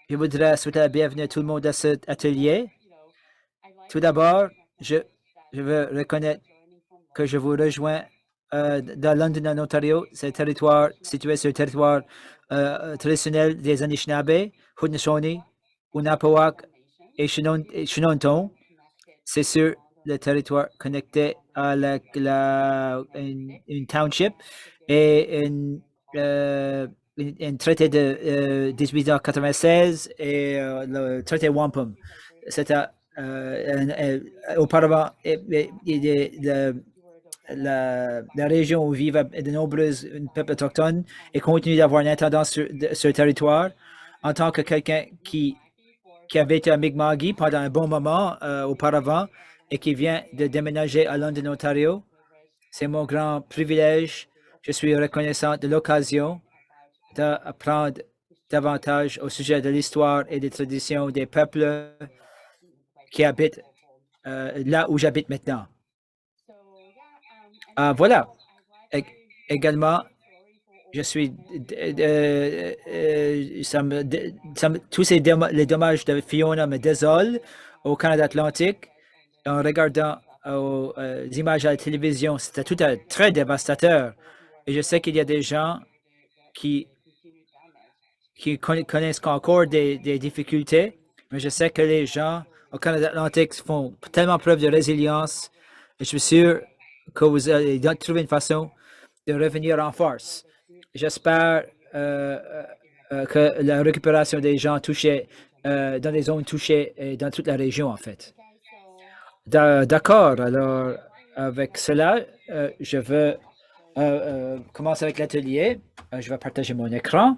Je voudrais souhaiter la bienvenue à tout le monde à cet atelier. Tout d'abord, je veux reconnaître que je vous rejoins dans London, en Ontario. C'est un territoire situé sur le territoire traditionnel des Anishinaabe, Haudenosaunee, Unapawak et Chinonton. C'est sur le territoire connecté à une township et un traité de 1896 et le traité Wampum. C'était auparavant la région où vivent de nombreux peuples autochtones et continue d'avoir une intendance sur le territoire. En tant que quelqu'un qui avait été à Mi'kma'ki pendant un bon moment auparavant et qui vient de déménager à London, Ontario, c'est mon grand privilège. Je suis reconnaissant de l'occasion d'apprendre davantage au sujet de l'histoire et des traditions des peuples qui habitent là où j'habite maintenant. Voilà. Également, je suis tous les dommages de Fiona me désolent au Canada Atlantique. En regardant aux images à la télévision, c'était tout très dévastateur. Et je sais qu'il y a des gens qui connaissent encore des difficultés, mais je sais que les gens au Canada Atlantique font tellement preuve de résilience. Et je suis sûr que vous allez trouver une façon de revenir en force. J'espère que la récupération des gens touchés dans les zones touchées et dans toute la région, en fait. D'accord. Alors, avec cela, je veux commencer avec l'atelier. Je vais partager mon écran.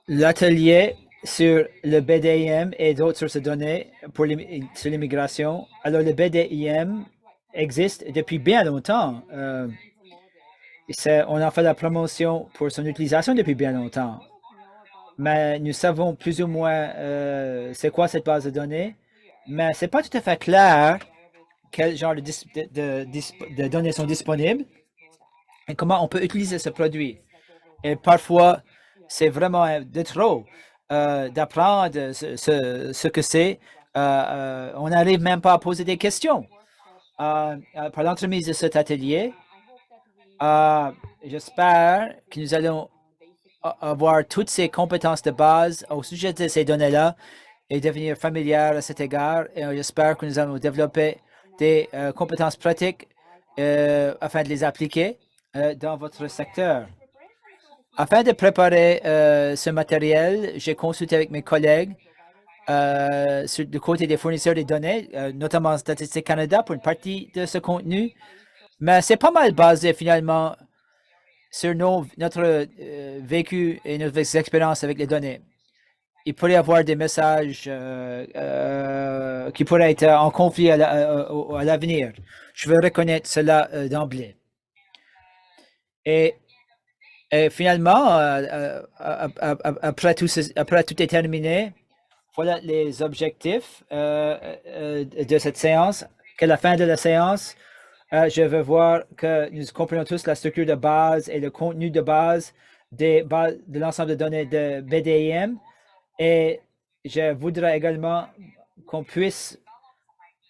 L'atelier sur le BDIM et d'autres sources de données sur l'immigration. Alors, le BDIM existe depuis bien longtemps. On a fait la promotion pour son utilisation depuis bien longtemps. Mais nous savons plus ou moins c'est quoi cette base de données. Mais ce n'est pas tout à fait clair quel genre de données sont disponibles et comment on peut utiliser ce produit. Et parfois, c'est vraiment de trop d'apprendre ce que c'est. On n'arrive même pas à poser des questions. Par l'entremise de cet atelier, j'espère que nous allons avoir toutes ces compétences de base au sujet de ces données-là et devenir familière à cet égard. Et j'espère que nous allons développer des compétences pratiques afin de les appliquer dans votre secteur. Afin de préparer ce matériel, j'ai consulté avec mes collègues du côté des fournisseurs des données, notamment Statistique Canada pour une partie de ce contenu. Mais c'est pas mal basé finalement sur notre vécu et nos expériences avec les données. Il pourrait y avoir des messages qui pourraient être en conflit à l'avenir. Je veux reconnaître cela d'emblée. Et finalement, après tout est terminé, voilà les objectifs de cette séance. Qu'à la fin de la séance, je veux voir que nous comprenons tous la structure de base et le contenu de base de l'ensemble de données de BDIM. Et je voudrais également qu'on puisse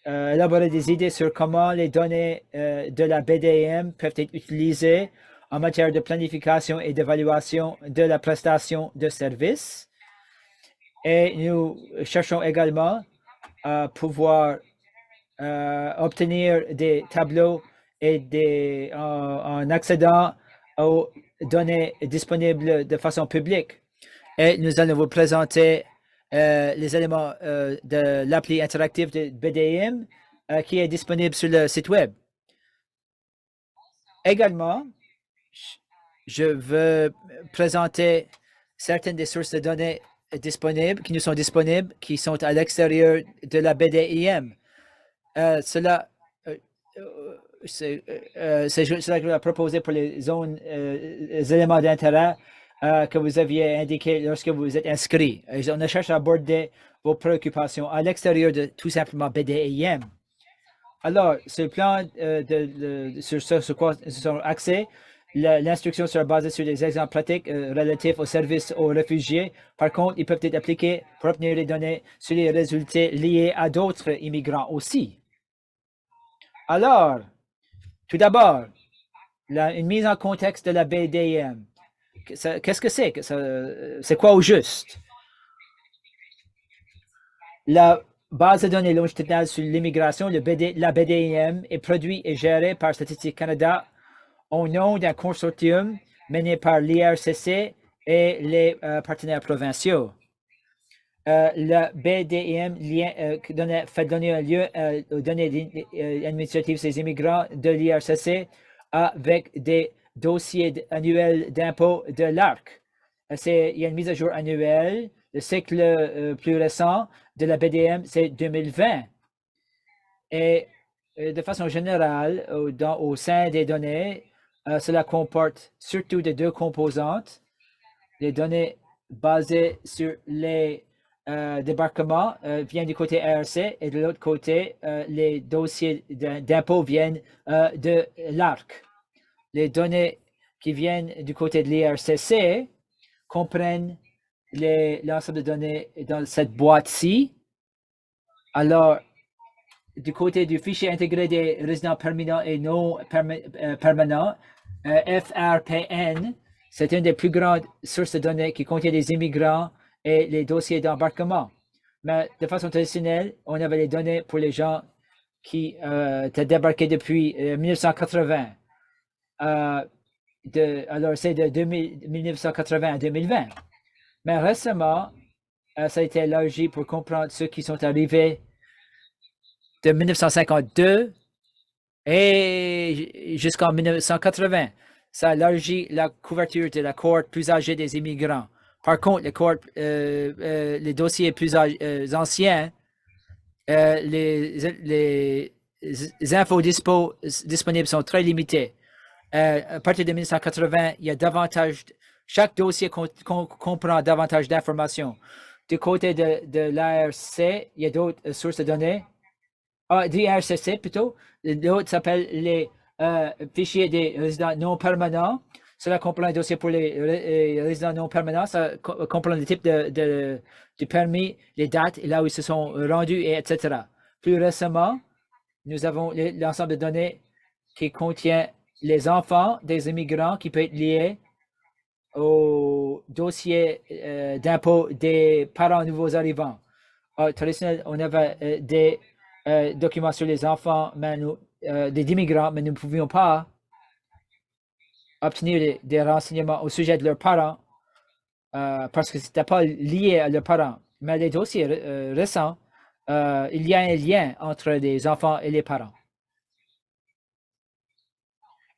élaborer des idées sur comment les données de la BDIM peuvent être utilisées en matière de planification et d'évaluation de la prestation de services. Et nous cherchons également à pouvoir obtenir des tableaux et en accédant aux données disponibles de façon publique. Et nous allons vous présenter les éléments de l'appli interactive de BDIM qui est disponible sur le site web. Également, je veux présenter certaines des sources de données disponibles, qui nous sont disponibles, qui sont à l'extérieur de la BDIM. Cela c'est cela que je vais proposer pour les zones, les éléments d'intérêt que vous aviez indiqué lorsque vous êtes inscrit. On cherche à aborder vos préoccupations à l'extérieur de tout simplement BDIM. Alors, ce plan sur ce quoi ils sont axés, l'instruction sera basée sur des exemples pratiques relatifs aux services aux réfugiés. Par contre, ils peuvent être appliqués pour obtenir les données sur les résultats liés à d'autres immigrants aussi. Alors, tout d'abord, une mise en contexte de la BDM. Qu'est-ce que c'est? C'est quoi au juste? La base de données longitudinale sur l'immigration, la BDM, est produite et gérée par Statistique Canada au nom d'un consortium mené par l'IRCC et les partenaires provinciaux. Le BDM fait donner lieu aux données administratives des immigrants de l'IRCC avec des dossiers annuels d'impôt de l'ARC. Il y a une mise à jour annuelle. Le cycle plus récent de la BDM, c'est 2020. Et de façon générale, au sein des données, cela comporte surtout des deux composantes. Les données basées sur les débarquements viennent du côté ARC et de l'autre côté, les dossiers d'impôt viennent de l'ARC. Les données qui viennent du côté de l'IRCC comprennent l'ensemble de données dans cette boîte-ci. Alors, du côté du fichier intégré des résidents permanents et non permanents, FRPN, c'est une des plus grandes sources de données qui contient les immigrants et les dossiers d'embarquement. Mais de façon traditionnelle, on avait les données pour les gens qui étaient débarqués depuis 1980. Alors, c'est de 1980 à 2020. Mais récemment, ça a été élargi pour comprendre ceux qui sont arrivés de 1952 et jusqu'en 1980. Ça élargit la couverture de la cohorte plus âgée des immigrants. Par contre, les dossiers plus anciens, les infos disponibles sont très limitées. À partir de 1980, il y a davantage, chaque dossier comprend davantage d'informations. Du côté de l'ARC, il y a d'autres sources de données. DRCC plutôt. L'autre s'appelle les fichiers des résidents non permanents. Cela comprend un dossier pour les résidents non permanents. Ça comprend le type du permis, les dates et là où ils se sont rendus, etc. Plus récemment, nous avons l'ensemble de données qui contient les enfants des immigrants qui peut être lié au dossier d'impôt des parents nouveaux arrivants. Traditionnellement, on avait des documents sur les enfants des immigrants, mais nous ne pouvions pas obtenir des renseignements au sujet de leurs parents parce que ce n'était pas lié à leurs parents. Mais les dossiers récents, il y a un lien entre les enfants et les parents.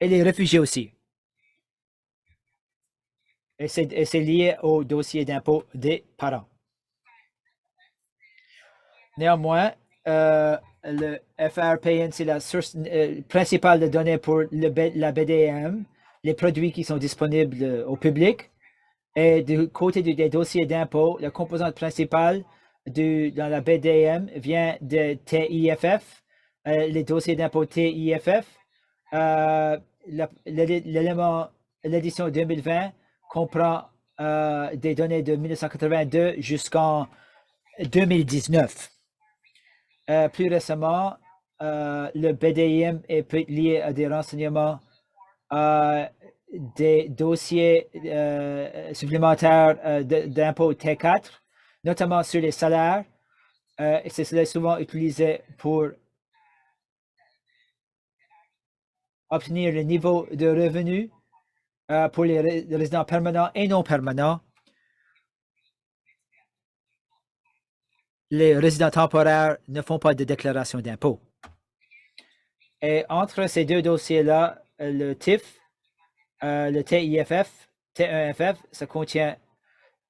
Et les réfugiés aussi. Et c'est lié au dossier d'impôt des parents. Néanmoins, le FRPN, c'est la source principale de données pour la BDM, les produits qui sont disponibles au public. Et du côté des dossiers d'impôt, la composante principale dans la BDM vient de TIFF, les dossiers d'impôt TIFF. L'édition 2020 comprend des données de 1982 jusqu'en 2019. Plus récemment, le BDM est lié à des renseignements, des dossiers supplémentaires d'impôt T4, notamment sur les salaires. Et c'est souvent utilisé pour obtenir le niveau de revenu pour les résidents permanents et non permanents. Les résidents temporaires ne font pas de déclaration d'impôt. Et entre ces deux dossiers-là, le TIF, le TIFF, T1FF, ça contient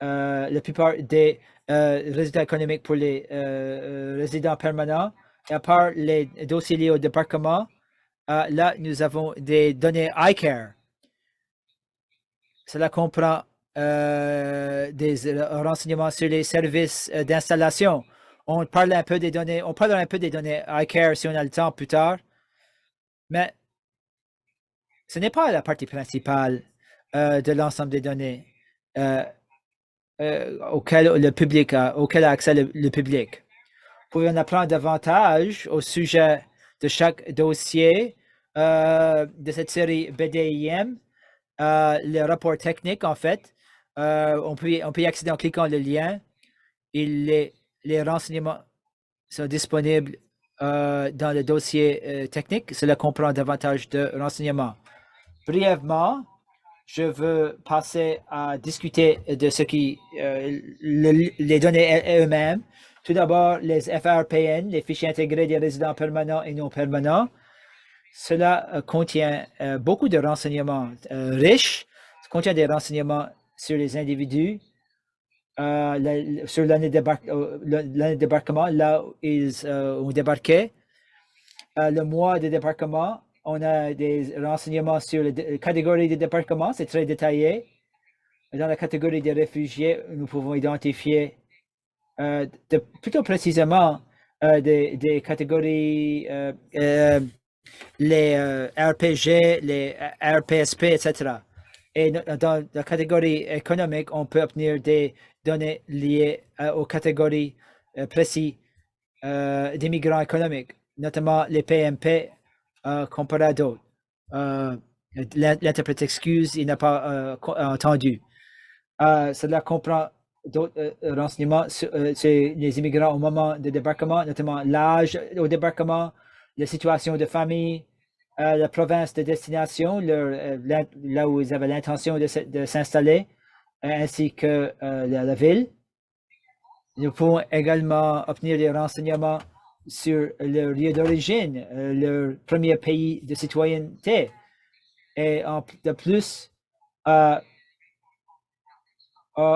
la plupart des résidents économiques pour les résidents permanents. Et à part les dossiers liés au débarquement, là, nous avons des données iCare. Cela comprend des renseignements sur les services d'installation On parle un peu des données, on parlera un peu des données iCare si on a le temps plus tard, mais ce n'est pas la partie principale de l'ensemble des données euh, auquel le public auquel a accès le public. Vous pouvez en apprendre davantage au sujet de chaque dossier de cette série BDIM, le rapport technique en fait. On peut y accéder en cliquant le lien. Les renseignements sont disponibles dans le dossier technique. Cela comprend davantage de renseignements. Brièvement, je veux passer à discuter de ce qui, les données eux-mêmes. Tout d'abord, les FRPN, les fichiers intégrés des résidents permanents et non permanents. Cela contient beaucoup de renseignements riches. Ça contient des renseignements sur les individus, sur l'année de débarquement, là où ils ont débarqué. Le mois de débarquement, on a des renseignements sur les catégories de débarquement, c'est très détaillé. Dans la catégorie des réfugiés, nous pouvons identifier plutôt précisément des catégories, les RPG, les RPSP, etc. Et dans la catégorie économique, on peut obtenir des données liées aux catégories précises des migrants économiques, notamment les PMP comparé à d'autres. L'interprète excuse, il n'a pas entendu. Cela comprend d'autres renseignements sur les immigrants au moment de débarquement, notamment l'âge au débarquement, la situation de famille, la province de destination, là où ils avaient l'intention de s'installer, ainsi que la ville. Nous pouvons également obtenir des renseignements sur leur lieu d'origine, leur premier pays de citoyenneté. Et de plus,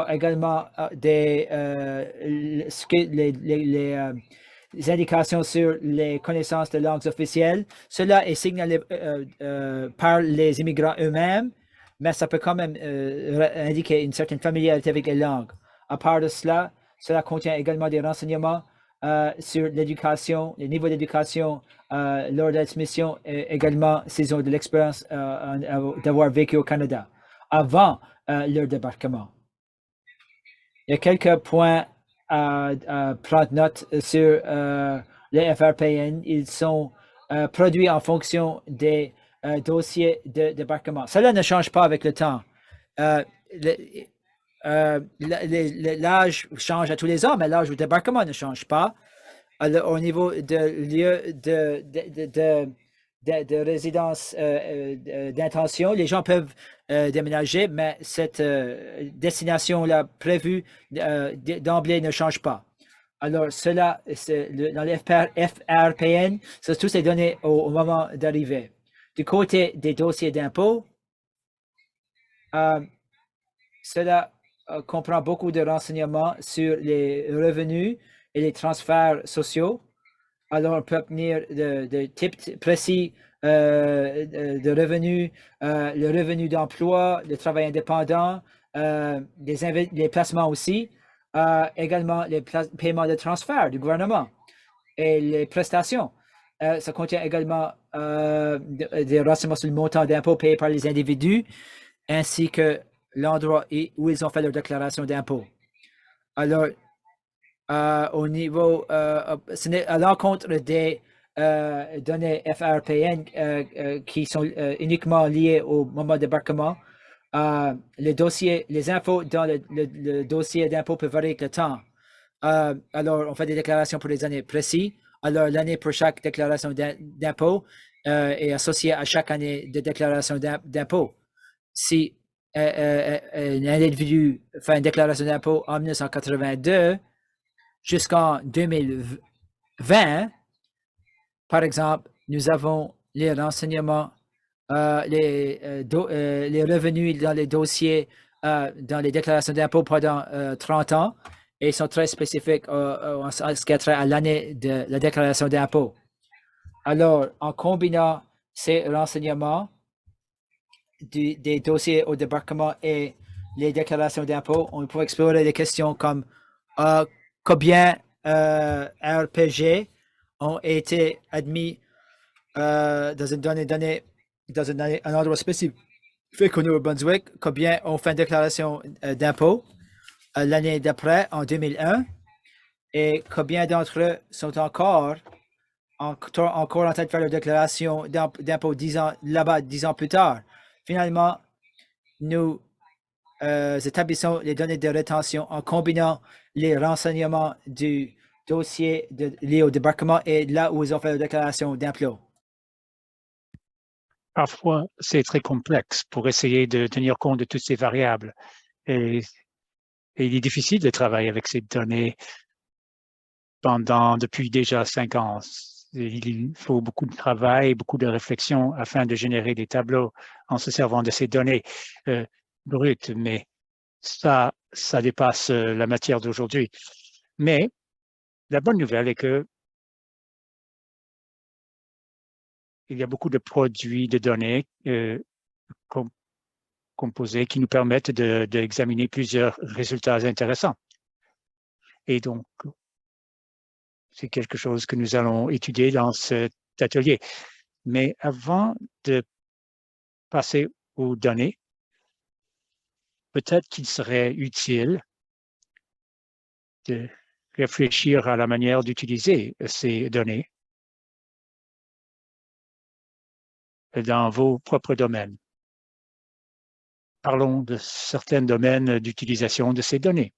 également les indications sur les connaissances de langues officielles. Cela est signalé par les immigrants eux-mêmes, mais ça peut quand même indiquer une certaine familiarité avec les langues. À part de cela, cela contient également des renseignements sur l'éducation, les niveaux d'éducation lors de l'admission et également s'ils ont de l'expérience d'avoir vécu au Canada avant leur débarquement. Il y a quelques points à prendre note sur les FRPN. Ils sont produits en fonction des dossiers de débarquement. Cela ne change pas avec le temps. L'âge change à tous les ans, mais l'âge du débarquement ne change pas. Au niveau de lieu de résidence d'intention, les gens peuvent déménager, mais cette destination-là prévue d'emblée ne change pas. Alors, cela, dans les FRPN, c'est tous ces données au moment d'arrivée. Du côté des dossiers d'impôt, cela comprend beaucoup de renseignements sur les revenus et les transferts sociaux. Alors, on peut obtenir de types précis de revenus, le revenu d'emploi, le travail indépendant, les placements aussi, également les paiements de transfert du gouvernement et les prestations. Ça contient également des renseignements sur le montant d'impôts payés par les individus, ainsi que l'endroit où ils ont fait leur déclaration d'impôt. Alors, au niveau, ce n'est à l'encontre des données FRPN qui sont uniquement liées au moment de débarquement. Les dossiers, les infos dans le dossier d'impôt peuvent varier avec le temps. Alors, on fait des déclarations pour les années précises. Alors, l'année pour chaque déclaration d'impôt est associée à chaque année de déclaration d'impôt. Si un individu fait une déclaration d'impôt en 1982 jusqu'en 2020, par exemple, nous avons les renseignements, les revenus dans les dossiers, dans les déclarations d'impôt pendant 30 ans et ils sont très spécifiques en ce qui a trait à l'année de la déclaration d'impôt. Alors, en combinant ces renseignements des dossiers au débarquement et les déclarations d'impôt, on peut explorer des questions comme combien RPG ont été admis dans une donnée dans un endroit spécifique au Nouveau-Brunswick, combien ont fait une déclaration d'impôt l'année d'après, en 2001, et combien d'entre eux sont encore en train de faire leur déclaration d'impôt 10 ans là-bas, 10 ans plus tard. Finalement, nous établissons les données de rétention en combinant les renseignements du dossier lié au débarquement et là où ils ont fait leur déclaration d'impôt. Parfois, c'est très complexe pour essayer de tenir compte de toutes ces variables. Et il est difficile de travailler avec ces données depuis déjà 5 ans. Il faut beaucoup de travail, beaucoup de réflexion afin de générer des tableaux en se servant de ces données brutes, mais ça dépasse la matière d'aujourd'hui. Mais la bonne nouvelle est que il y a beaucoup de produits de données composés qui nous permettent d'examiner plusieurs résultats intéressants. Et donc, c'est quelque chose que nous allons étudier dans cet atelier. Mais avant de passer aux données, peut-être qu'il serait utile de réfléchir à la manière d'utiliser ces données dans vos propres domaines. Parlons de certains domaines d'utilisation de ces données.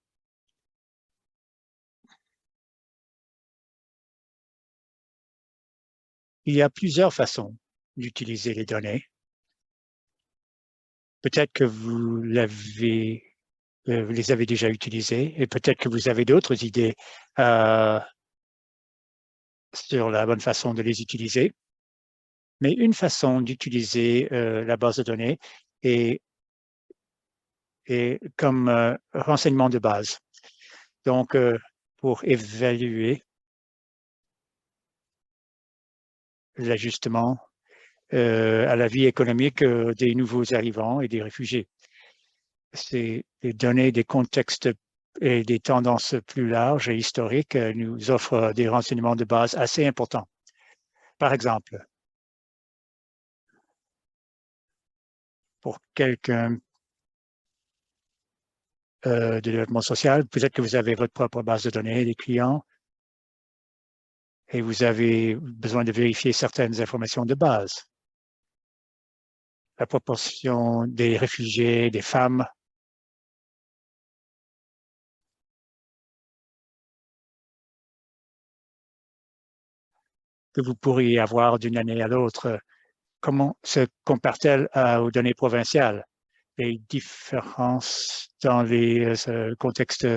Il y a plusieurs façons d'utiliser les données. Peut-être que vous les avez déjà utilisées et peut-être que vous avez d'autres idées sur la bonne façon de les utiliser. Mais une façon d'utiliser la base de données est comme renseignement de base. Donc, pour évaluer l'ajustement à la vie économique des nouveaux arrivants et des réfugiés. C'est des données, des contextes et des tendances plus larges et historiques nous offrent des renseignements de base assez importants. Par exemple, pour quelqu'un de développement social, peut-être que vous avez votre propre base de données des clients et vous avez besoin de vérifier certaines informations de base. La proportion des réfugiés, des femmes, que vous pourriez avoir d'une année à l'autre, comment se compare-t-elle aux données provinciales? Les différences dans les contextes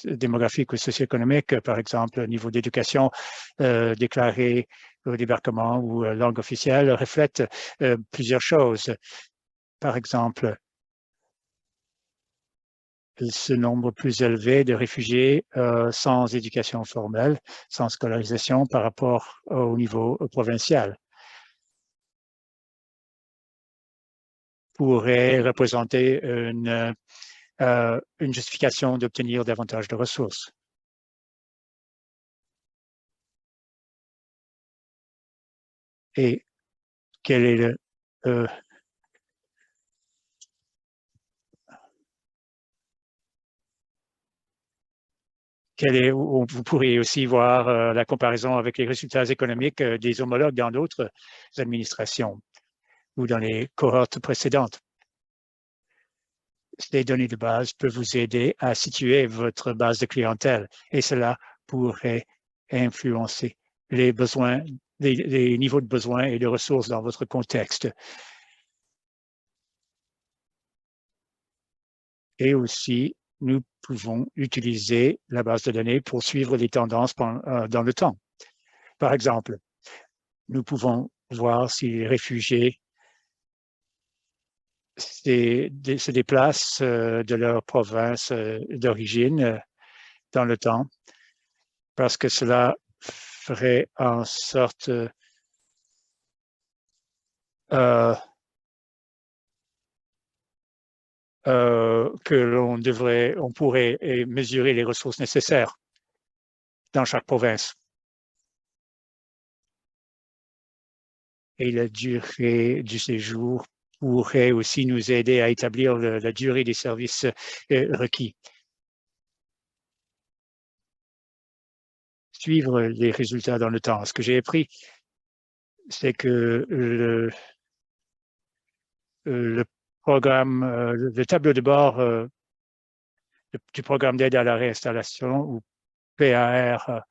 démographiques ou socio-économiques, par exemple, au niveau d'éducation déclarée au débarquement ou langue officielle, reflètent plusieurs choses. Par exemple, ce nombre plus élevé de réfugiés sans éducation formelle, sans scolarisation par rapport au niveau provincial, pourrait représenter une justification d'obtenir davantage de ressources. Et quel est le vous pourriez aussi voir la comparaison avec les résultats économiques des homologues dans d'autres administrations ou dans les cohortes précédentes. Les données de base peuvent vous aider à situer votre base de clientèle et cela pourrait influencer les besoins, les niveaux de besoins et de ressources dans votre contexte. Et aussi, nous pouvons utiliser la base de données pour suivre les tendances dans le temps. Par exemple, nous pouvons voir si les réfugiés se déplacent de leur province d'origine dans le temps, parce que cela ferait en sorte que on pourrait mesurer les ressources nécessaires. dans chaque province. Et la durée du séjour pourrait aussi nous aider à établir la durée des services requis. Suivre les résultats dans le temps. Ce que j'ai appris, c'est que le programme, le tableau de bord du programme d'aide à la réinstallation, ou PAR,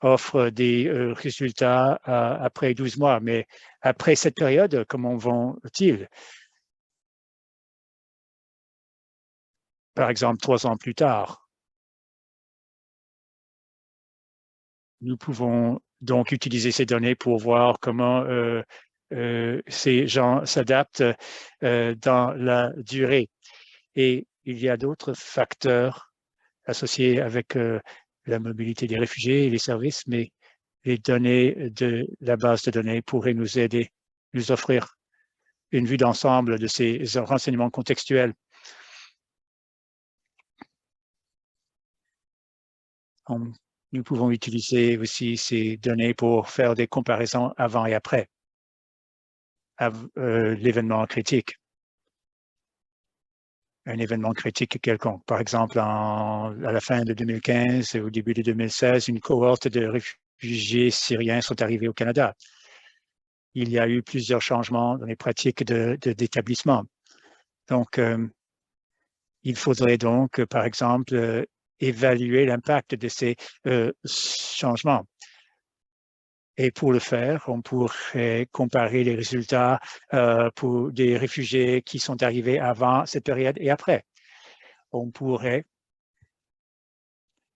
offre des résultats après 12 mois. Mais après cette période, comment vont-ils? Par exemple, 3 ans plus tard. Nous pouvons donc utiliser ces données pour voir comment ces gens s'adaptent dans la durée. Et il y a d'autres facteurs associés avec la mobilité des réfugiés et les services, mais les données de la base de données pourraient nous aider, nous offrir une vue d'ensemble de ces renseignements contextuels. Nous pouvons utiliser aussi ces données pour faire des comparaisons avant et après l'événement critique. Un événement critique quelconque. Par exemple, à la fin de 2015 et au début de 2016, une cohorte de réfugiés syriens sont arrivés au Canada. Il y a eu plusieurs changements dans les pratiques d'établissement. Donc, il faudrait donc, par exemple, évaluer l'impact de ces changements. Et pour le faire, on pourrait comparer les résultats pour des réfugiés qui sont arrivés avant cette période et après. On pourrait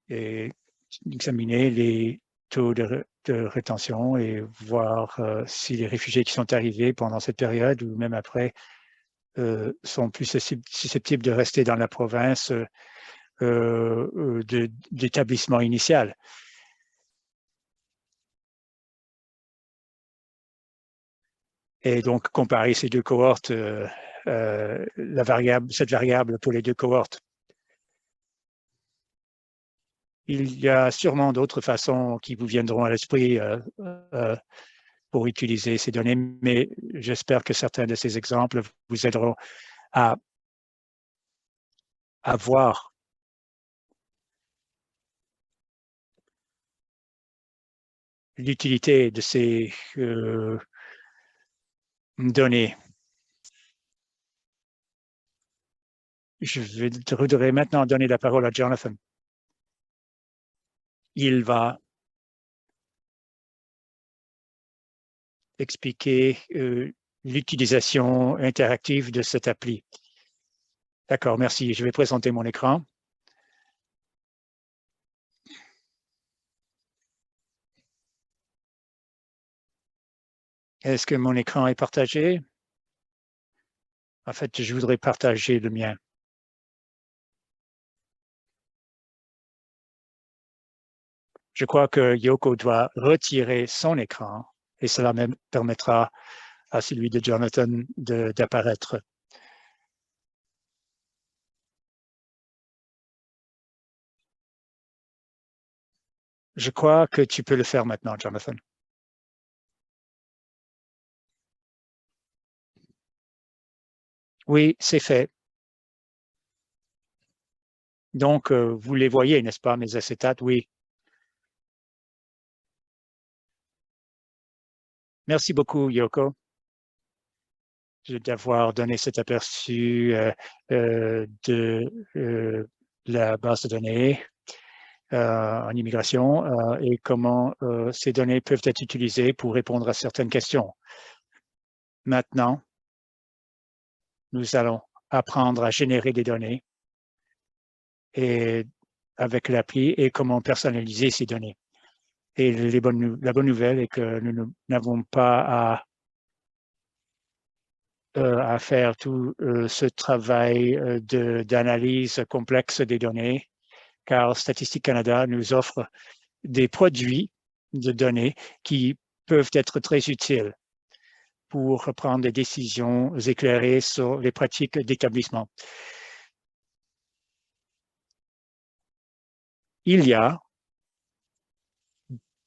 examiner les taux de rétention et voir si les réfugiés qui sont arrivés pendant cette période ou même après sont plus susceptibles de rester dans la province d'établissement initial. Et donc, comparer ces deux cohortes, cette variable pour les deux cohortes. Il y a sûrement d'autres façons qui vous viendront à l'esprit pour utiliser ces données, mais j'espère que certains de ces exemples vous aideront à voir l'utilité de ces données. Je voudrais maintenant donner la parole à Jonathan. Il va expliquer l'utilisation interactive de cette appli. D'accord, merci. Je vais présenter mon écran. Est-ce que mon écran est partagé? En fait, je voudrais partager le mien. Je crois que Yoko doit retirer son écran et cela même permettra à celui de Jonathan d'apparaître. Je crois que tu peux le faire maintenant, Jonathan. Oui, c'est fait. Donc, vous les voyez, n'est-ce pas, mes acétates? Oui. Merci beaucoup, Yoko, d'avoir donné cet aperçu de la base de données en immigration et comment ces données peuvent être utilisées pour répondre à certaines questions. Maintenant, nous allons apprendre à générer des données et avec l'appli et comment personnaliser ces données. Et la bonne nouvelle est que nous n'avons pas à faire tout ce travail d'analyse complexe des données, car Statistique Canada nous offre des produits de données qui peuvent être très utiles pour prendre des décisions éclairées sur les pratiques d'établissement. Il y a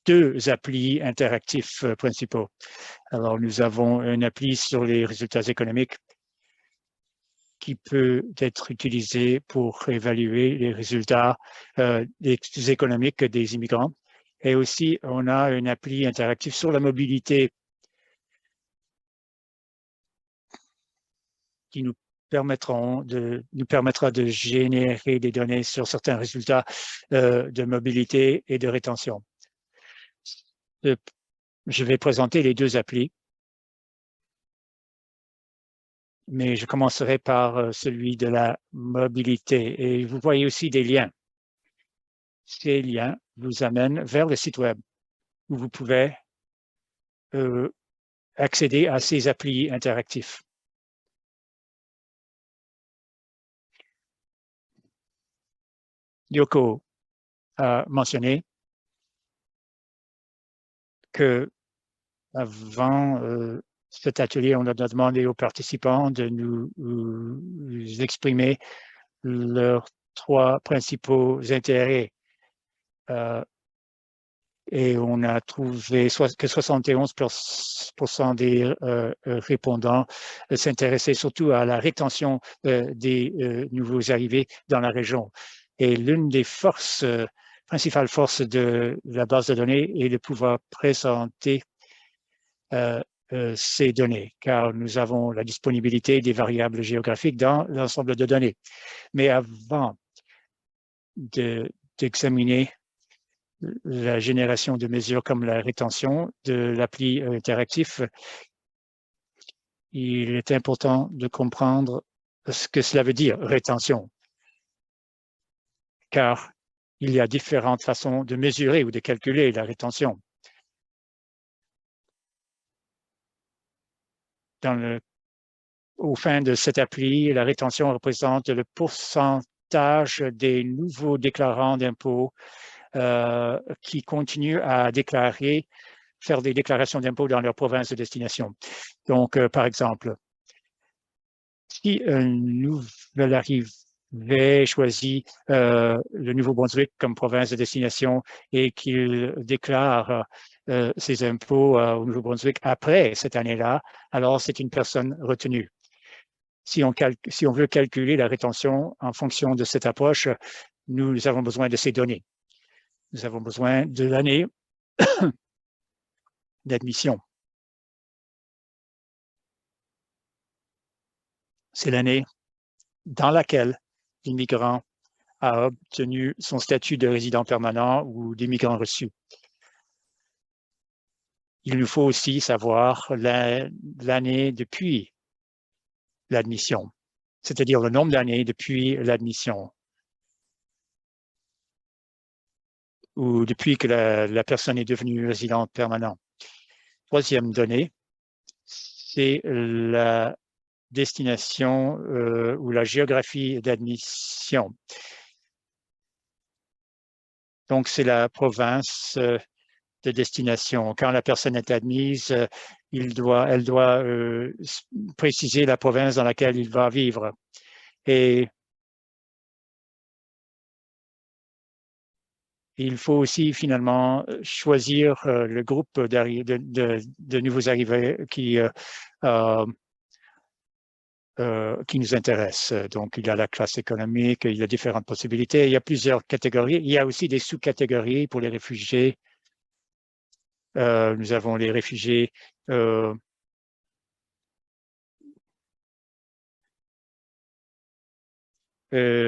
deux applis interactifs principaux. Alors, nous avons une appli sur les résultats économiques qui peut être utilisé pour évaluer les résultats économiques des immigrants. Et aussi, on a une appli interactive sur la mobilité qui nous permettra de générer des données sur certains résultats de mobilité et de rétention. Je vais présenter les deux applis, mais je commencerai par celui de la mobilité. Et vous voyez aussi des liens. Ces liens vous amènent vers le site web où vous pouvez accéder à ces applis interactifs. Yoko a mentionné que avant cet atelier, on a demandé aux participants de nous exprimer leurs trois principaux intérêts. Et on a trouvé que 71% des répondants s'intéressaient surtout à la rétention des nouveaux arrivés dans la région. Et l'une des principales forces de la base de données est de pouvoir présenter ces données, car nous avons la disponibilité des variables géographiques dans l'ensemble de données. Mais avant d'examiner la génération de mesures comme la rétention de l'appli interactif, il est important de comprendre ce que cela veut dire, rétention, car il y a différentes façons de mesurer ou de calculer la rétention. Au fin de cette appli, la rétention représente le pourcentage des nouveaux déclarants d'impôts qui continuent à faire des déclarations d'impôts dans leur province de destination. Donc, par exemple, si un nouvel arrivé choisit le Nouveau-Brunswick comme province de destination et qu'il déclare ses impôts au Nouveau-Brunswick après cette année-là, alors c'est une personne retenue. Si on veut calculer la rétention en fonction de cette approche, nous avons besoin de ces données. Nous avons besoin de l'année d'admission. C'est l'année dans laquelle l'immigrant a obtenu son statut de résident permanent ou d'immigrant reçu. Il nous faut aussi savoir l'année depuis l'admission, c'est-à-dire le nombre d'années depuis l'admission ou depuis que la personne est devenue résident permanent. Troisième donnée, c'est la destination ou la géographie d'admission. Donc, c'est la province de destination. Quand la personne est admise, elle doit préciser la province dans laquelle il va vivre. Et il faut aussi finalement choisir le groupe de nouveaux arrivés qui nous intéresse. Donc, il y a la classe économique, il y a différentes possibilités. Il y a plusieurs catégories. Il y a aussi des sous-catégories pour les réfugiés. Nous avons les réfugiés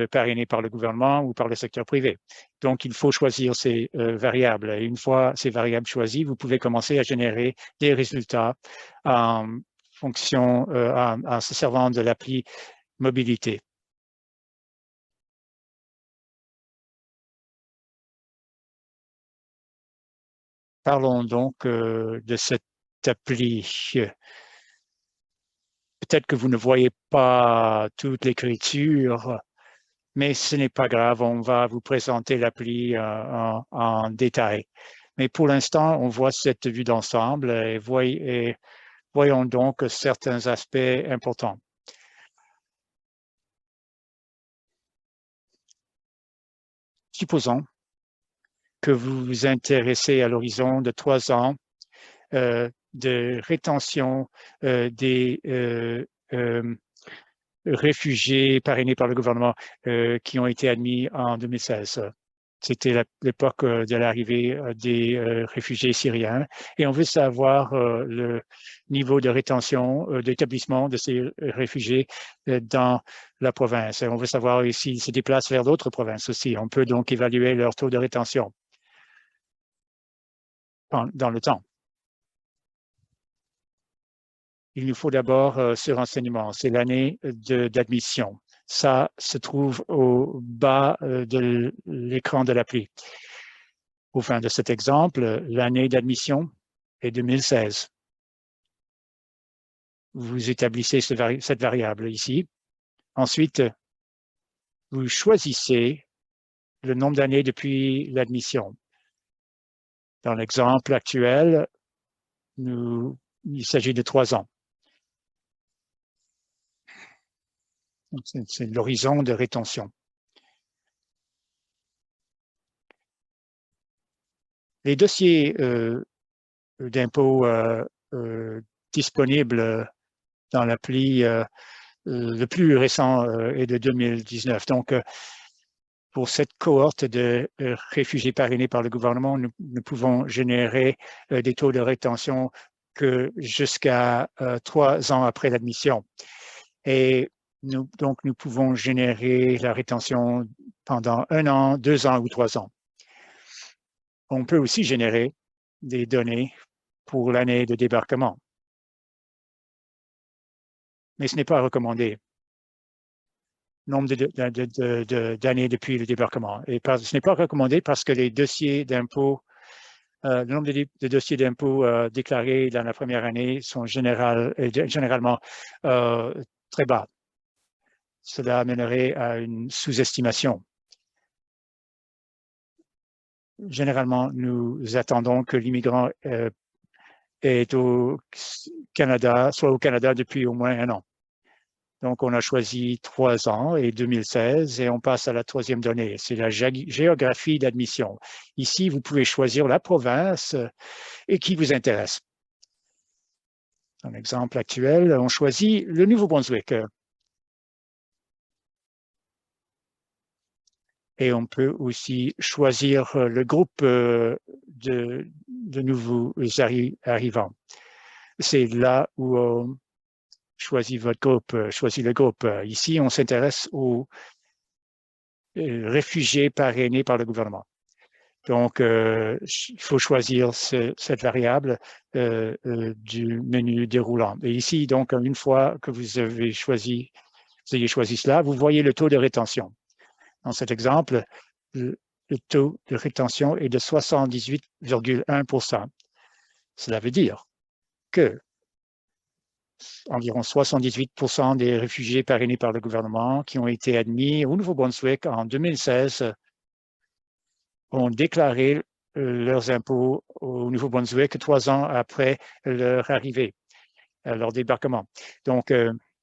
parrainés par le gouvernement ou par le secteur privé. Donc, il faut choisir ces variables. Et une fois ces variables choisies, vous pouvez commencer à générer des résultats en fonction, en se servant de l'appli mobilité. Parlons donc de cette appli. Peut-être que vous ne voyez pas toute l'écriture, mais ce n'est pas grave, on va vous présenter l'appli en détail. Mais pour l'instant, on voit cette vue d'ensemble et voyons donc certains aspects importants. Supposons que vous vous intéressez à l'horizon de 3 ans de rétention des réfugiés parrainés par le gouvernement qui ont été admis en 2016. C'était l'époque de l'arrivée des réfugiés syriens. Et on veut savoir le niveau de rétention d'établissement de ces réfugiés dans la province. Et on veut savoir s'ils se déplacent vers d'autres provinces aussi. On peut donc évaluer leur taux de rétention dans le temps. Il nous faut d'abord ce renseignement. C'est l'année d'admission. Ça se trouve au bas de l'écran de l'appli. Au fin de cet exemple, l'année d'admission est 2016. Vous établissez cette variable ici. Ensuite, vous choisissez le nombre d'années depuis l'admission. Dans l'exemple actuel, il s'agit de 3 ans. C'est l'horizon de rétention. Les dossiers d'impôts disponibles dans l'appli, le plus récent est de 2019. Donc, pour cette cohorte de réfugiés parrainés par le gouvernement, nous pouvons générer des taux de rétention que jusqu'à 3 ans après l'admission. Et donc, nous pouvons générer la rétention pendant 1 an, 2 ans ou 3 ans. On peut aussi générer des données pour l'année de débarquement. Mais ce n'est pas recommandé. Nombre d'années depuis le débarquement. Et ce n'est pas recommandé parce que les dossiers d'impôts, le nombre de dossiers d'impôts déclarés dans la première année sont généralement très bas. Cela amènerait à une sous-estimation. Généralement, nous attendons que l'immigrant est au Canada, soit au Canada depuis au moins 1 an. Donc, on a choisi 3 ans et 2016 et on passe à la 3e donnée. C'est la géographie d'admission. Ici, vous pouvez choisir la province et qui vous intéresse. Dans l'exemple actuel, on choisit le Nouveau-Brunswick. Et on peut aussi choisir le groupe de nouveaux arrivants. C'est là où on choisit votre groupe, choisit le groupe. Ici, on s'intéresse aux réfugiés parrainés par le gouvernement. Donc, il faut choisir cette variable du menu déroulant. Et ici, donc, une fois que vous ayez choisi cela, vous voyez le taux de rétention. Dans cet exemple, le taux de rétention est de 78,1%. Cela veut dire que environ 78% des réfugiés parrainés par le gouvernement qui ont été admis au Nouveau-Brunswick en 2016 ont déclaré leurs impôts au Nouveau-Brunswick 3 ans après leur arrivée, leur débarquement. Donc,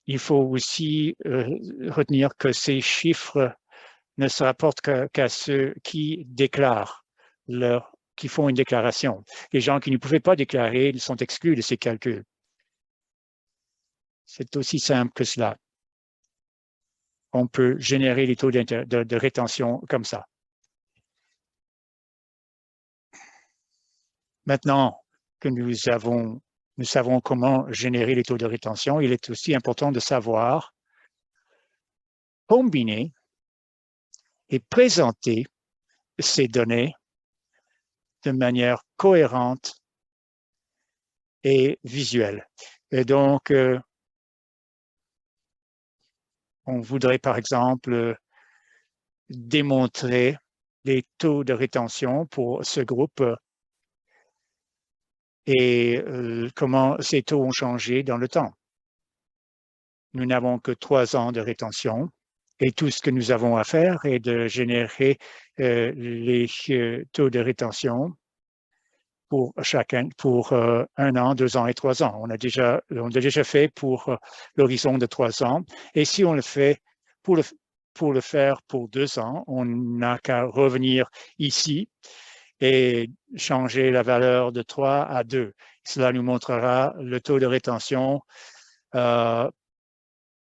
il faut aussi retenir que ces chiffres ne se rapportent qu'à ceux qui déclarent qui font une déclaration. Les gens qui ne pouvaient pas déclarer sont exclus de ces calculs. C'est aussi simple que cela. On peut générer les taux de rétention comme ça. Maintenant que nous savons comment générer les taux de rétention, il est aussi important de savoir combiner et présenter ces données de manière cohérente et visuelle. Et donc, on voudrait par exemple démontrer les taux de rétention pour ce groupe et comment ces taux ont changé dans le temps. Nous n'avons que 3 ans de rétention et tout ce que nous avons à faire est de générer les taux de rétention pour 1 an, 2 ans et 3 ans. On a déjà fait pour l'horizon de 3 ans. Et si on le fait pour le faire pour 2 ans, on n'a qu'à revenir ici et changer la valeur de 3 à 2. Cela nous montrera le taux de rétention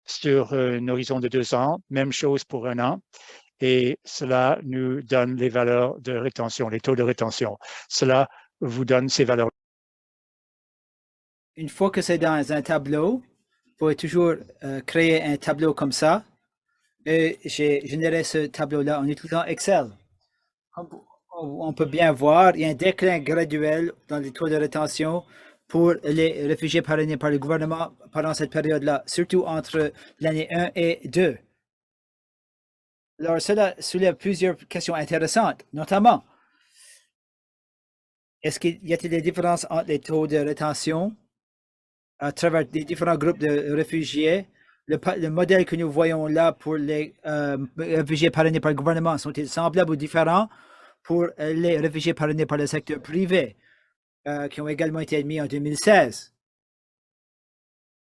sur un horizon de 2 ans, même chose pour 1 an, et cela nous donne les valeurs de rétention, les taux de rétention. Cela vous donne ces valeurs. Une fois que c'est dans un tableau, vous pouvez toujours créer un tableau comme ça. Et j'ai généré ce tableau-là en utilisant Excel. On peut bien voir, il y a un déclin graduel dans les taux de rétention pour les réfugiés parrainés par le gouvernement pendant cette période-là, surtout entre l'année 1 et 2. Alors, cela soulève plusieurs questions intéressantes, notamment, y a-t-il des différences entre les taux de rétention à travers les différents groupes de réfugiés? Le modèle que nous voyons là pour les réfugiés parrainés par le gouvernement sont-ils semblables ou différents pour les réfugiés parrainés par le secteur privé qui ont également été admis en 2016?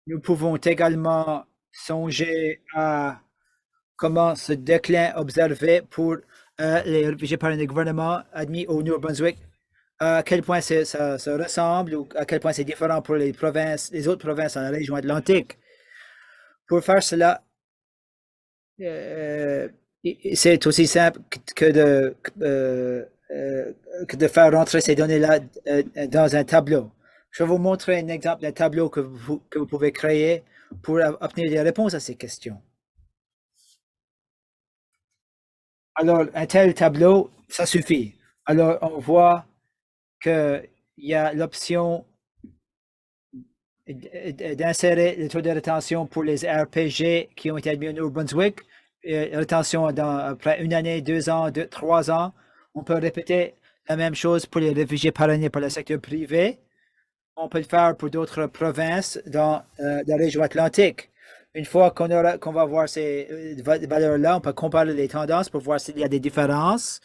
Nous pouvons également songer à comment ce déclin observé pour les réfugiés parrainés du gouvernement admis au Nouveau-Brunswick, à quel point ça se ressemble ou à quel point c'est différent pour les autres provinces dans la région Atlantique. Pour faire cela, c'est aussi simple que de faire rentrer ces données-là dans un tableau. Je vais vous montrer un exemple d'un tableau que vous pouvez créer pour obtenir des réponses à ces questions. Alors, un tel tableau, ça suffit. Alors, on voit qu'il y a l'option d'insérer le taux de rétention pour les RPG qui ont été admis au Nouveau-Brunswick. Rétention dans après 1 année, 2 ans, 3 ans. On peut répéter la même chose pour les réfugiés parrainés par le secteur privé. On peut le faire pour d'autres provinces dans la région Atlantique. Une fois qu'on va voir ces valeurs-là, on peut comparer les tendances pour voir s'il y a des différences.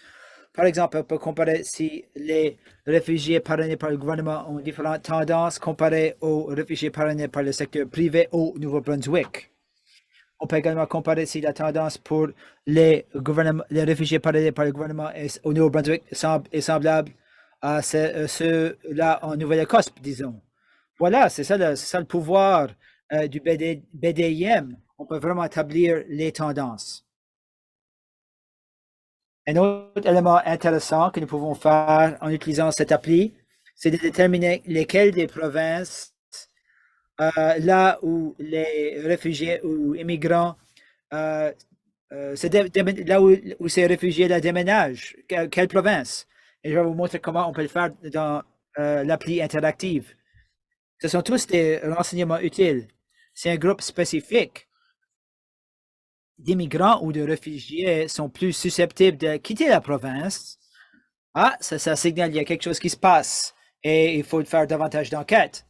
Par exemple, on peut comparer si les réfugiés parrainés par le gouvernement ont différentes tendances comparées aux réfugiés parrainés par le secteur privé au Nouveau-Brunswick. On peut également comparer si la tendance pour les réfugiés parrainés par le gouvernement au Nouveau-Brunswick est semblable à ceux-là en Nouvelle-Écosse, disons. Voilà, c'est ça le pouvoir du BDIM. On peut vraiment établir les tendances. Un autre élément intéressant que nous pouvons faire en utilisant cette appli, c'est de déterminer lesquelles des provinces, là où les réfugiés ou immigrants, là où ces réfugiés-là déménagent, quelle province. Et je vais vous montrer comment on peut le faire dans l'appli interactive. Ce sont tous des renseignements utiles. C'est un groupe spécifique d'immigrants ou de réfugiés sont plus susceptibles de quitter la province. Ah, ça signale qu'il y a quelque chose qui se passe et il faut faire davantage d'enquêtes.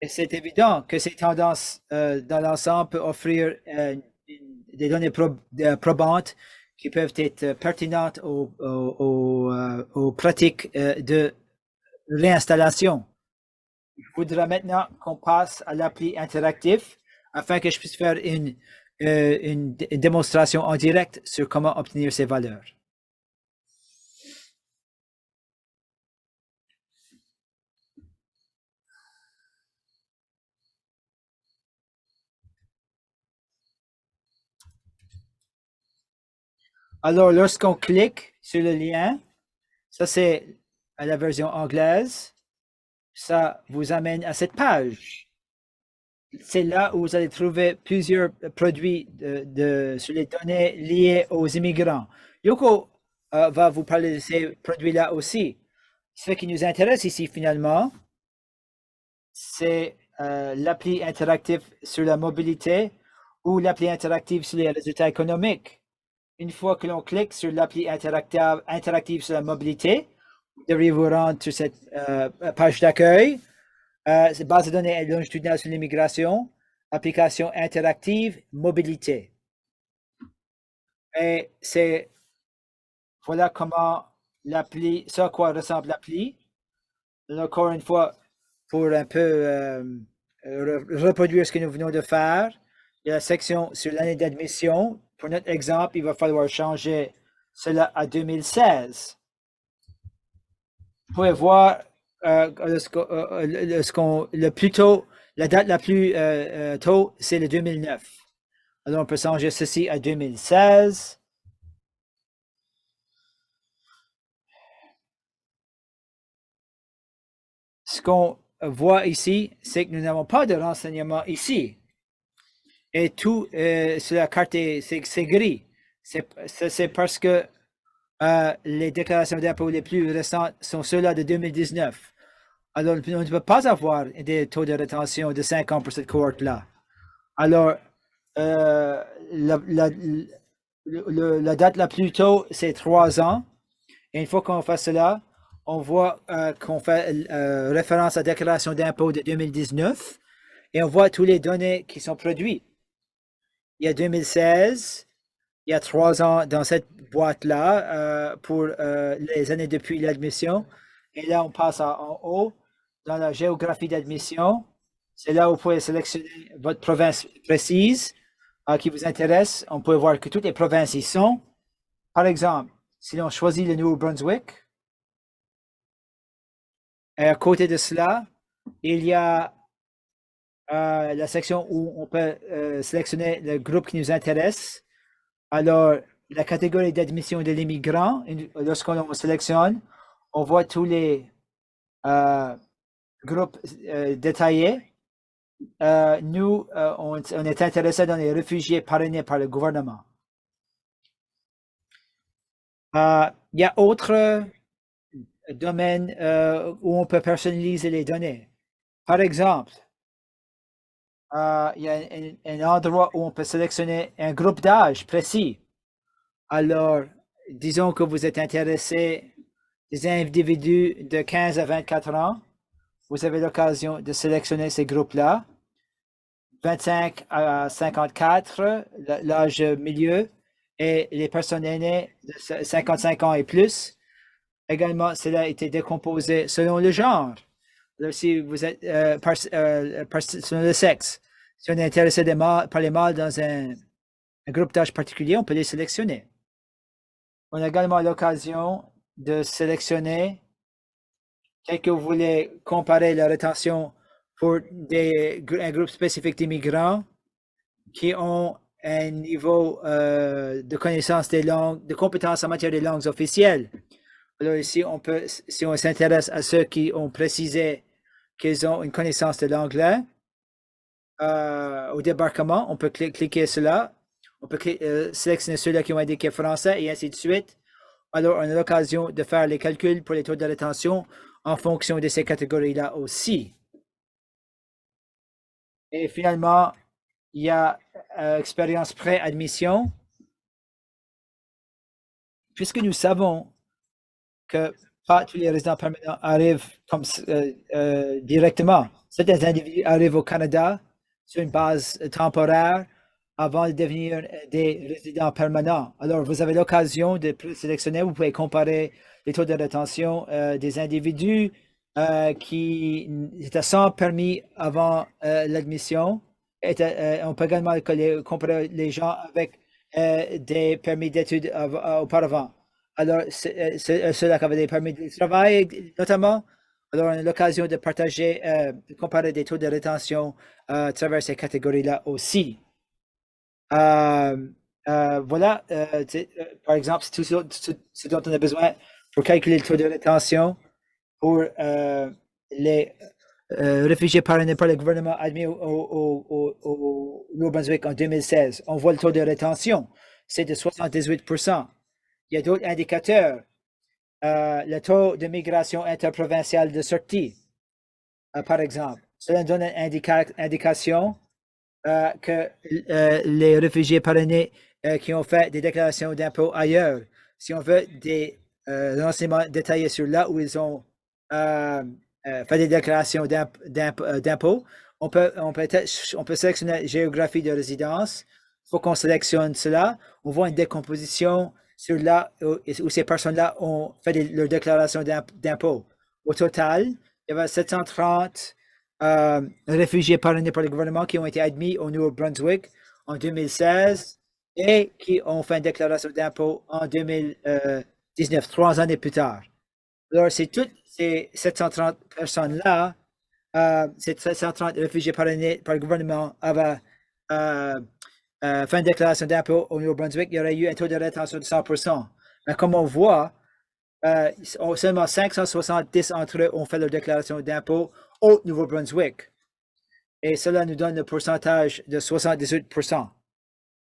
Et c'est évident que ces tendances dans l'ensemble peuvent offrir des données probantes qui peuvent être pertinentes aux pratiques de réinstallation. Je voudrais maintenant qu'on passe à l'appli interactive afin que je puisse faire une démonstration en direct sur comment obtenir ces valeurs. Alors, lorsqu'on clique sur le lien, ça c'est à la version anglaise, ça vous amène à cette page. C'est là où vous allez trouver plusieurs produits sur les données liées aux immigrants. Yoko va vous parler de ces produits-là aussi. Ce qui nous intéresse ici finalement, c'est l'appli interactive sur la mobilité ou l'appli interactive sur les résultats économiques. Une fois que l'on clique sur l'appli interactive sur la mobilité, vous devriez vous rendre sur cette page d'accueil. Base de données longitudinale sur l'immigration, application interactive, mobilité. Et voilà comment l'appli, à quoi ressemble l'appli. Encore une fois, pour un peu reproduire ce que nous venons de faire, il y a la section sur l'année d'admission. Pour notre exemple, il va falloir changer cela à 2016. Vous pouvez voir le plus tôt, la date la plus tôt, c'est le 2009. Alors, on peut changer ceci à 2016. Ce qu'on voit ici, c'est que nous n'avons pas de renseignements ici. Et tout sur la carte, c'est gris. C'est parce que les déclarations d'impôts les plus récentes sont ceux-là de 2019. Alors, on ne peut pas avoir des taux de rétention de 5 ans pour cette cohorte-là. Alors, la date la plus tôt, c'est 3 ans. Et une fois qu'on fait cela, on voit qu'on fait référence à la déclaration d'impôt de 2019 et on voit tous les données qui sont produites. Il y a 2016, il y a 3 ans dans cette boîte-là pour les années depuis l'admission. Et là, on passe en haut dans la géographie d'admission. C'est là où vous pouvez sélectionner votre province précise qui vous intéresse. On peut voir que toutes les provinces y sont. Par exemple, si on choisit le Nouveau-Brunswick, et à côté de cela, il y a la section où on peut sélectionner le groupe qui nous intéresse. Alors, la catégorie d'admission de l'immigrant, lorsqu'on sélectionne, on voit tous les groupes détaillés. Nous, on est intéressé dans les réfugiés parrainés par le gouvernement. Il y a autre domaine où on peut personnaliser les données. Par exemple, il y a un endroit où on peut sélectionner un groupe d'âge précis. Alors, disons que vous êtes intéressé des individus de 15 à 24 ans. Vous avez l'occasion de sélectionner ces groupes-là. 25 à 54, l'âge milieu, et les personnes aînées de 55 ans et plus. Également, cela a été décomposé selon le genre. Alors, si vous êtes selon le sexe, si on est intéressé par les mâles dans un groupe d'âge particulier, on peut les sélectionner. On a également l'occasion de sélectionner quelques vous voulez comparer la rétention pour un groupe spécifique d'immigrants qui ont un niveau de connaissance des langues, de compétences en matière des langues officielles. Alors ici, si on s'intéresse à ceux qui ont précisé qu'ils ont une connaissance de l'anglais au débarquement, on peut cliquer cela. On peut sélectionner ceux-là qui ont indiqué français et ainsi de suite. Alors, on a l'occasion de faire les calculs pour les taux de rétention en fonction de ces catégories-là aussi. Et finalement, il y a expérience pré-admission. Puisque nous savons que pas tous les résidents permanents arrivent comme directement. Certains individus arrivent au Canada sur une base temporaire avant de devenir des résidents permanents. Alors, vous avez l'occasion de sélectionner, vous pouvez comparer les taux de rétention des individus qui étaient sans permis avant l'admission. On peut également comparer les gens avec des permis d'études auparavant. Alors, ceux-là qui avaient des permis de travail, notamment, alors on a l'occasion de partager, de comparer des taux de rétention à travers ces catégories-là aussi. Voilà, par exemple, c'est tout ce dont on a besoin pour calculer le taux de rétention pour les réfugiés parrainés par le gouvernement admis au Nouveau-Brunswick en 2016. On voit le taux de rétention, c'est de 78%. Il y a d'autres indicateurs. Le taux de migration interprovinciale de sortie, par exemple. Cela donne une indication que les réfugiés parrainés qui ont fait des déclarations d'impôts ailleurs, si on veut des renseignements détaillés sur là où ils ont fait des déclarations d'impôts, on peut sélectionner géographie de résidence. Il faut qu'on sélectionne cela. On voit une décomposition sur là où ces personnes-là ont fait leur déclaration d'impôts. Au total, il y avait 730 réfugiés parrainés par le gouvernement qui ont été admis au Nouveau-Brunswick en 2016 et qui ont fait une déclaration d'impôt en 2019, 3 années plus tard. Alors, c'est toutes ces 730 personnes-là, ces 730 réfugiés parrainés par le gouvernement avaient fait une déclaration d'impôt au Nouveau-Brunswick, il y aurait eu un taux de rétention de 100%. Mais comme on voit, seulement 570 d'entre eux ont fait leur déclaration d'impôt au Nouveau-Brunswick. Et cela nous donne le pourcentage de 78%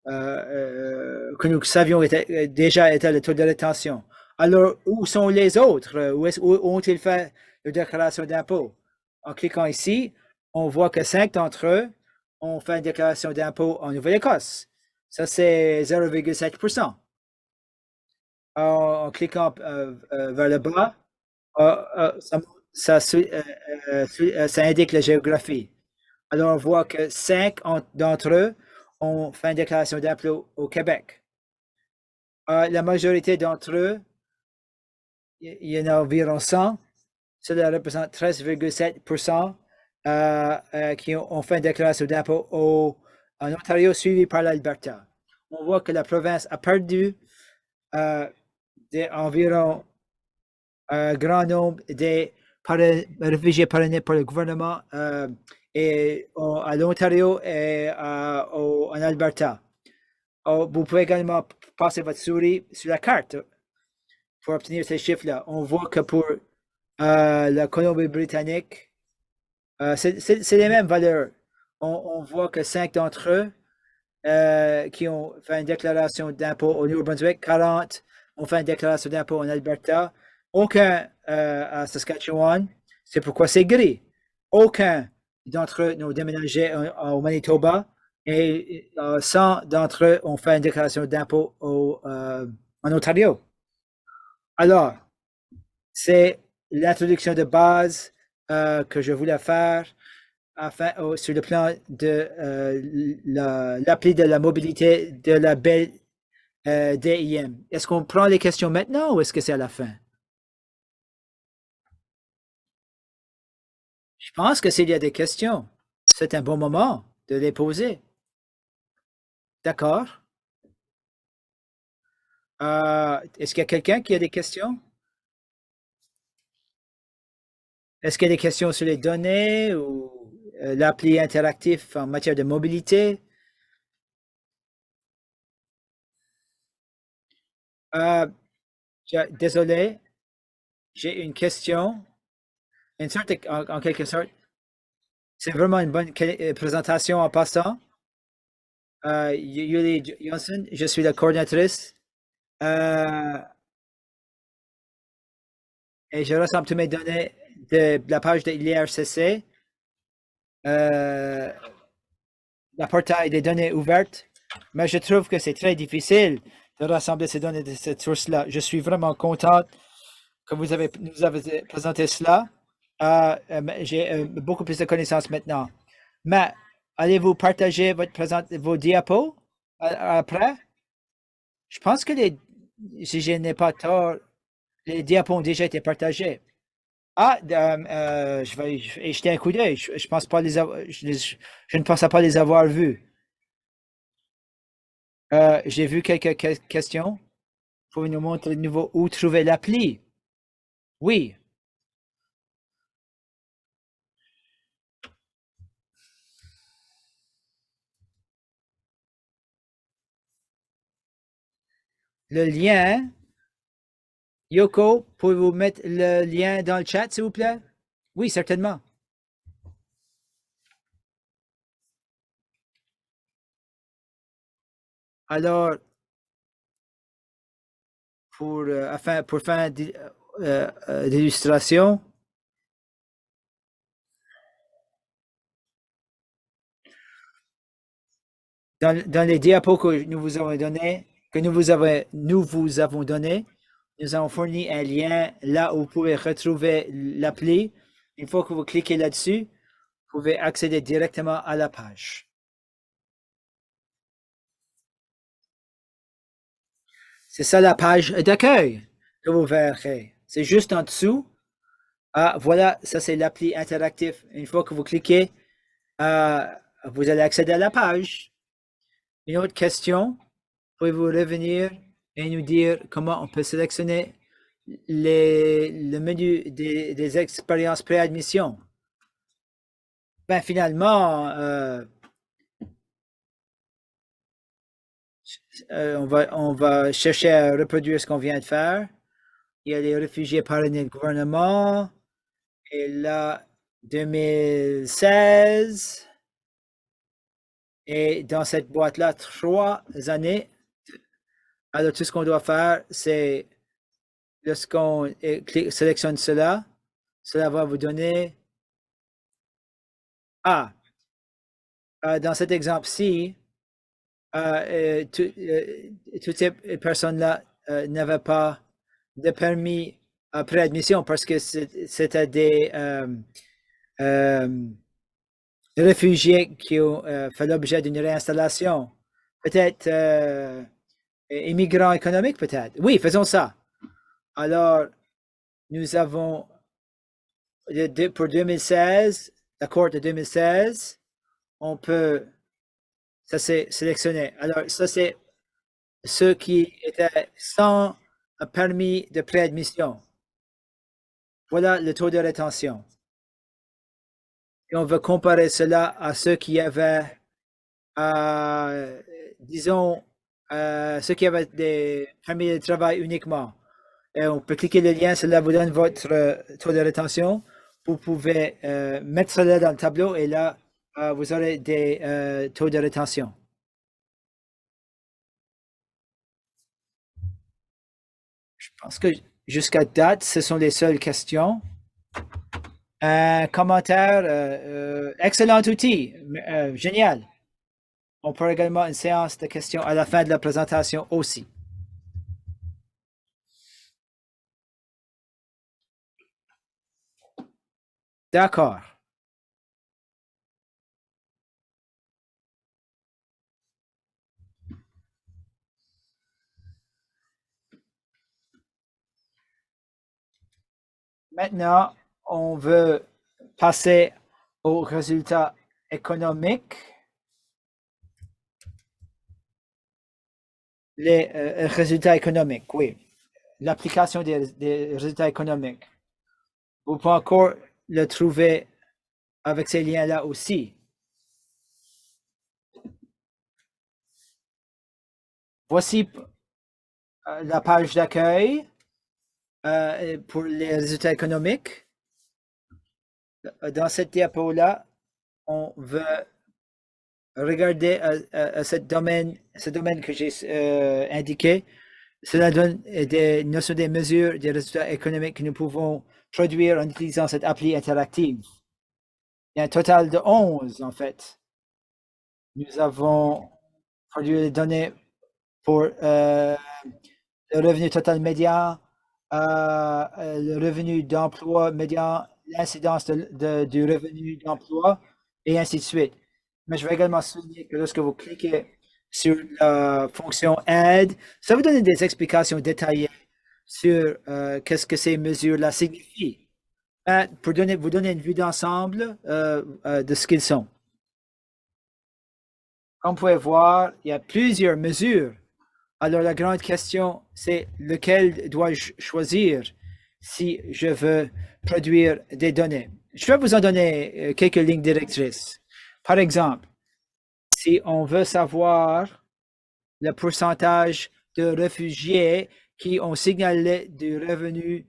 que nous savions déjà était le taux de rétention. Alors, où sont les autres? Où ont-ils fait leur déclaration d'impôt? En cliquant ici, on voit que 5 d'entre eux ont fait une déclaration d'impôt en Nouvelle-Écosse. Ça, c'est 0,7%. En cliquant vers le bas, ça indique la géographie. Alors, on voit que 5 d'entre eux ont fait une déclaration d'impôt au Québec. La majorité d'entre eux, il y en a environ 100, cela représente 13,7% qui ont fait une déclaration d'impôt en Ontario, suivi par l'Alberta. On voit que la province a perdu environ un grand nombre de réfugiés parrainés par le gouvernement et à l'Ontario et en Alberta. Vous pouvez également passer votre souris sur la carte pour obtenir ces chiffres-là. On voit que pour la Colombie-Britannique, c'est les mêmes valeurs. On voit que 5 d'entre eux qui ont fait une déclaration d'impôt au Nouveau-Brunswick, 40 ont fait une déclaration d'impôt en Alberta, aucun à Saskatchewan. C'est pourquoi c'est gris. Aucun d'entre eux n'ont déménagé au Manitoba et 100 d'entre eux ont fait une déclaration d'impôt en Ontario. Alors, c'est l'introduction de base que je voulais faire sur le plan de l'appli de la mobilité de la belle DIM. Est-ce qu'on prend les questions maintenant ou est-ce que c'est à la fin? Je pense que s'il y a des questions, c'est un bon moment de les poser. D'accord. Est-ce qu'il y a quelqu'un qui a des questions? Est-ce qu'il y a des questions sur les données ou l'appli interactif en matière de mobilité? Désolé, j'ai une question. En quelque sorte, c'est vraiment une bonne présentation en passant. Yuli Johnson, je suis la coordinatrice. Et je rassemble toutes mes données de la page de l'IRCC. La portail des données ouvertes. Mais je trouve que c'est très difficile de rassembler ces données de cette source-là. Je suis vraiment content que nous avez présenté cela. J'ai beaucoup plus de connaissances maintenant. Mais allez-vous partager vos diapos après? Je pense que si je n'ai pas tort, les diapos ont déjà été partagés. Je vais jeter un coup d'œil. Je pense pas je ne pense pas les avoir vus. J'ai vu quelques questions. Pouvez nous montrer de nouveau où trouver l'appli? Oui. Le lien. Yoko, pouvez-vous mettre le lien dans le chat, s'il vous plaît? Oui, certainement. Alors, pour fin d'illustration, dans les diapos que nous vous avons donné, nous avons fourni un lien là où vous pouvez retrouver l'appli. Une fois que vous cliquez là-dessus, vous pouvez accéder directement à la page. C'est ça la page d'accueil que vous verrez. C'est juste en dessous. Voilà, ça c'est l'appli interactif. Une fois que vous cliquez, vous allez accéder à la page. Une autre question, pouvez-vous revenir et nous dire comment on peut sélectionner le menu des expériences préadmission. Ben, finalement, on va chercher à reproduire ce qu'on vient de faire. Il y a les réfugiés parrainés du gouvernement. Et là, 2016. Et dans cette boîte-là, 3 années. Alors, tout ce qu'on doit faire, c'est lorsqu'on sélectionne cela, cela va vous donner dans cet exemple-ci, toutes ces personnes-là n'avaient pas de permis à préadmission parce que c'était des réfugiés qui ont fait l'objet d'une réinstallation. Peut-être immigrants économiques, peut-être. Oui, faisons ça. Alors, nous avons pour 2016, l'accord de 2016, on peut, ça c'est sélectionné. Alors, ça c'est ceux qui étaient sans permis de préadmission. Voilà le taux de rétention. Et on veut comparer cela à ceux qui avaient, disons, ceux qui avaient des permis de travail uniquement. Et on peut cliquer le lien, cela vous donne votre taux de rétention. Vous pouvez mettre cela dans le tableau et là, vous aurez des taux de rétention. Je pense que jusqu'à date, ce sont les seules questions. Un commentaire, excellent outil, génial. On peut également une séance de questions à la fin de la présentation aussi. D'accord. Maintenant, on veut passer aux résultats économiques. Les résultats économiques, oui. L'application des résultats économiques. Vous pouvez encore le trouver avec ces liens-là aussi. Voici la page d'accueil pour les résultats économiques. Dans cette diapo-là, on veut regarder ce domaine que j'ai indiqué. Cela donne des notions des mesures des résultats économiques que nous pouvons produire en utilisant cette appli interactive. Il y a un total de 11 en fait. Nous avons produit les données pour le revenu total médian, le revenu d'emploi médian, l'incidence du revenu d'emploi et ainsi de suite. Mais je vais également souligner que lorsque vous cliquez sur la fonction aide, ça vous donne des explications détaillées sur qu'est-ce que ces mesures-là signifient, pour vous donner une vue d'ensemble de ce qu'ils sont. Comme vous pouvez voir, il y a plusieurs mesures. Alors la grande question, c'est lequel dois-je choisir si je veux produire des données? Je vais vous en donner quelques lignes directrices. Par exemple, si on veut savoir le pourcentage de réfugiés qui ont signalé du revenu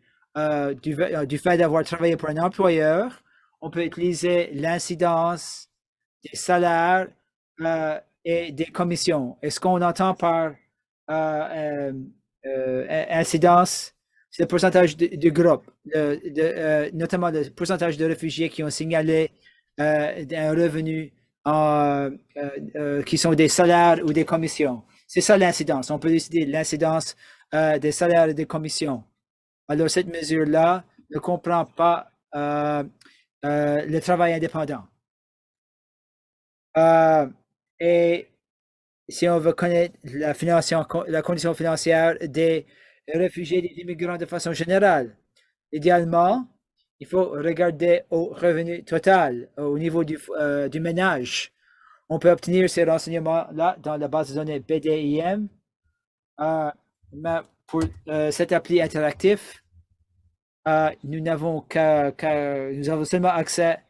du fait d'avoir travaillé pour un employeur, on peut utiliser l'incidence des salaires et des commissions. Et ce qu'on entend par incidence, c'est le pourcentage du groupe, notamment le pourcentage de réfugiés qui ont signalé un revenu qui sont des salaires ou des commissions. C'est ça l'incidence. On peut décider l'incidence des salaires et des commissions. Alors, cette mesure-là ne comprend pas le travail indépendant. Et si on veut connaître la condition financière des réfugiés et des immigrants de façon générale, idéalement, il faut regarder au revenu total, au niveau du ménage. On peut obtenir ces renseignements-là dans la base de données BDIM. Mais pour cette appli interactif, nous avons seulement accès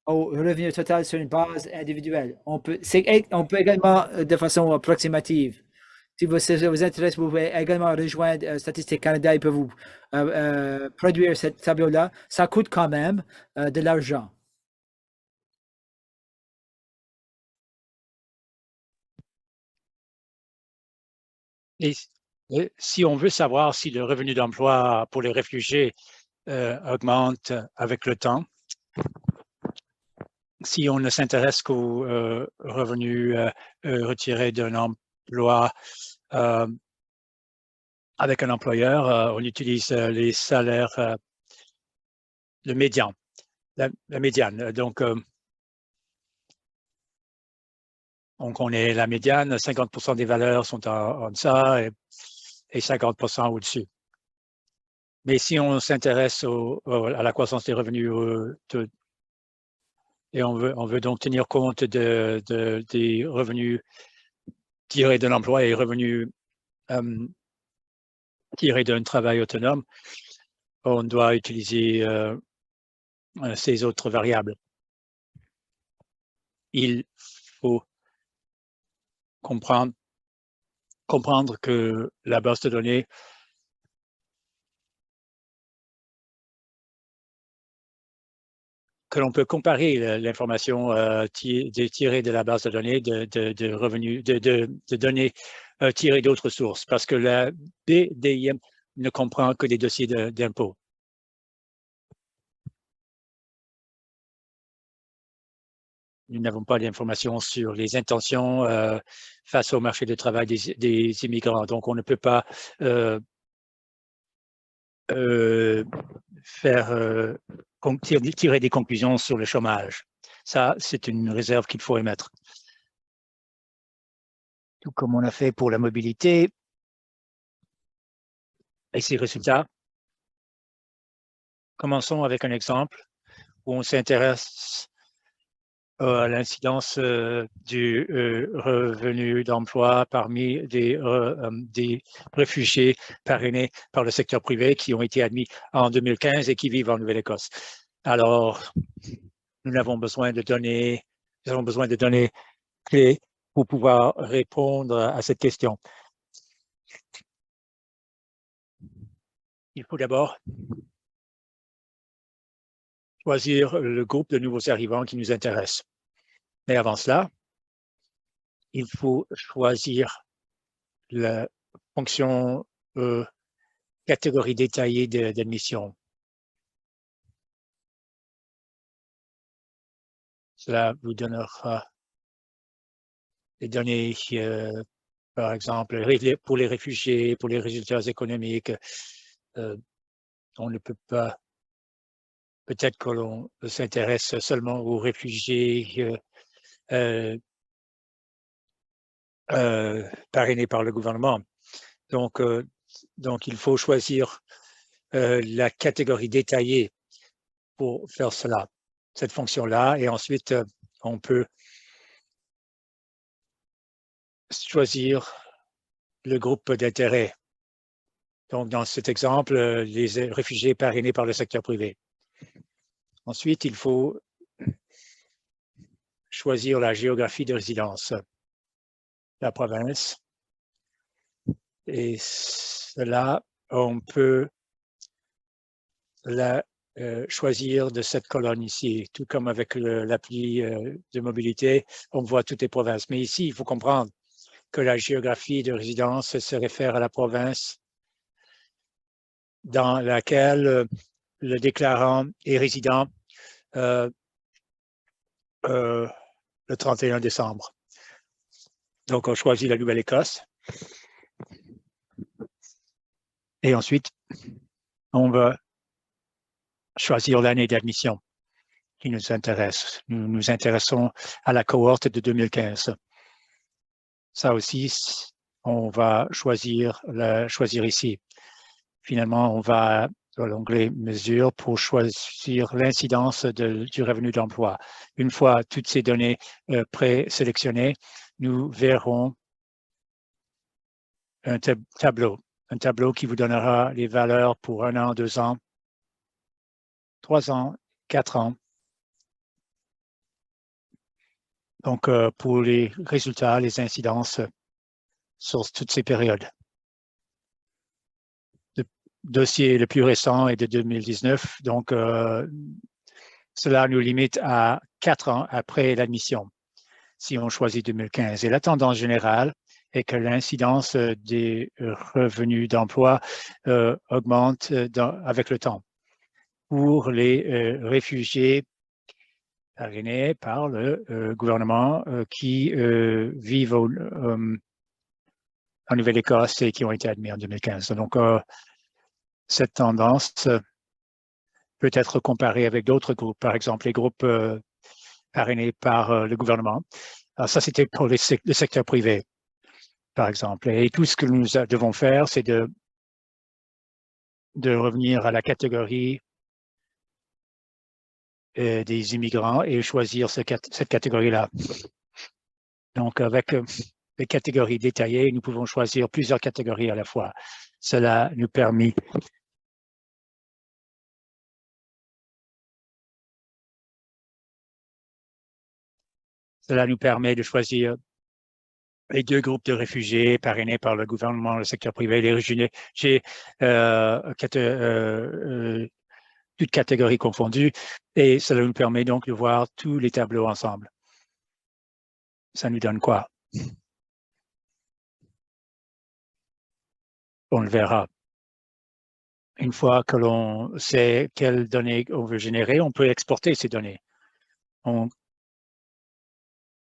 au revenu total sur une base individuelle. On peut également, de façon approximative, si ça vous intéresse, vous pouvez également rejoindre Statistique Canada. Ils peuvent vous produire cette tableau-là. Ça coûte quand même de l'argent. Et si on veut savoir si le revenu d'emploi pour les réfugiés augmente avec le temps, si on ne s'intéresse qu'aux revenus retirés d'un emploi avec un employeur, on utilise les salaires, le médian, la médiane. Donc, on connaît la médiane, 50% des valeurs sont en deçà et 50% au-dessus. Mais si on s'intéresse à la croissance des revenus et on veut donc tenir compte des revenus tirés d'un emploi et revenus tirés d'un travail autonome, on doit utiliser ces autres variables. Il faut comprendre que la base de données que l'on peut comparer l'information tirée de la base de données de revenus, de données tirées d'autres sources, parce que la BDIM ne comprend que les dossiers d'impôts. Nous n'avons pas d'informations sur les intentions face au marché du travail des immigrants. Donc, on ne peut pas tirer des conclusions sur le chômage. Ça, c'est une réserve qu'il faut émettre. Tout comme on a fait pour la mobilité. Et ces résultats, commençons avec un exemple où on s'intéresse à l'incidence du revenu d'emploi parmi des réfugiés parrainés par le secteur privé qui ont été admis en 2015 et qui vivent en Nouvelle-Écosse. Alors, nous avons besoin de données clés pour pouvoir répondre à cette question. Il faut d'abord choisir le groupe de nouveaux arrivants qui nous intéresse. Mais avant cela, il faut choisir la fonction catégorie détaillée d'admission. Cela vous donnera des données, par exemple, pour les réfugiés, pour les résultats économiques. On ne peut pas, peut-être que l'on s'intéresse seulement aux réfugiés parrainés par le gouvernement. Donc, il faut choisir la catégorie détaillée pour faire cela, cette fonction-là. Et ensuite, on peut choisir le groupe d'intérêt. Donc, dans cet exemple, les réfugiés parrainés par le secteur privé. Ensuite, il faut choisir la géographie de résidence, la province. Et cela, on peut la choisir de cette colonne ici, tout comme avec l'appli de mobilité, on voit toutes les provinces. Mais ici, il faut comprendre que la géographie de résidence se réfère à la province dans laquelle le déclarant est résident le 31 décembre. Donc, on choisit la Nouvelle-Écosse. Et ensuite, on va choisir l'année d'admission qui nous intéresse. Nous nous intéressons à la cohorte de 2015. Ça aussi, on va choisir ici. Finalement, on va dans l'onglet Mesures pour choisir l'incidence du revenu d'emploi. Une fois toutes ces données présélectionnées, nous verrons un tableau un tableau qui vous donnera les valeurs pour 1 an, 2 ans, 3 ans, 4 ans. Donc, pour les résultats, les incidences sur toutes ces périodes. Le dossier le plus récent est de 2019, donc cela nous limite à 4 ans après l'admission, si on choisit 2015. Et la tendance générale est que l'incidence des revenus d'emploi augmente avec le temps. Pour les réfugiés parrainés par le gouvernement qui vivent en Nouvelle-Écosse et qui ont été admis en 2015. Donc, cette tendance peut être comparée avec d'autres groupes, par exemple les groupes parrainés par le gouvernement. Alors, ça, c'était pour le secteur privé, par exemple. Et tout ce que nous devons faire, c'est de revenir à la catégorie des immigrants et choisir cette catégorie-là. Donc, avec les catégories détaillées, nous pouvons choisir plusieurs catégories à la fois. Cela nous permet de choisir les 2 groupes de réfugiés parrainés par le gouvernement, le secteur privé, les réfugiés, toutes catégories confondues, et cela nous permet donc de voir tous les tableaux ensemble. Ça nous donne quoi? On le verra. Une fois que l'on sait quelles données on veut générer, on peut exporter ces données. On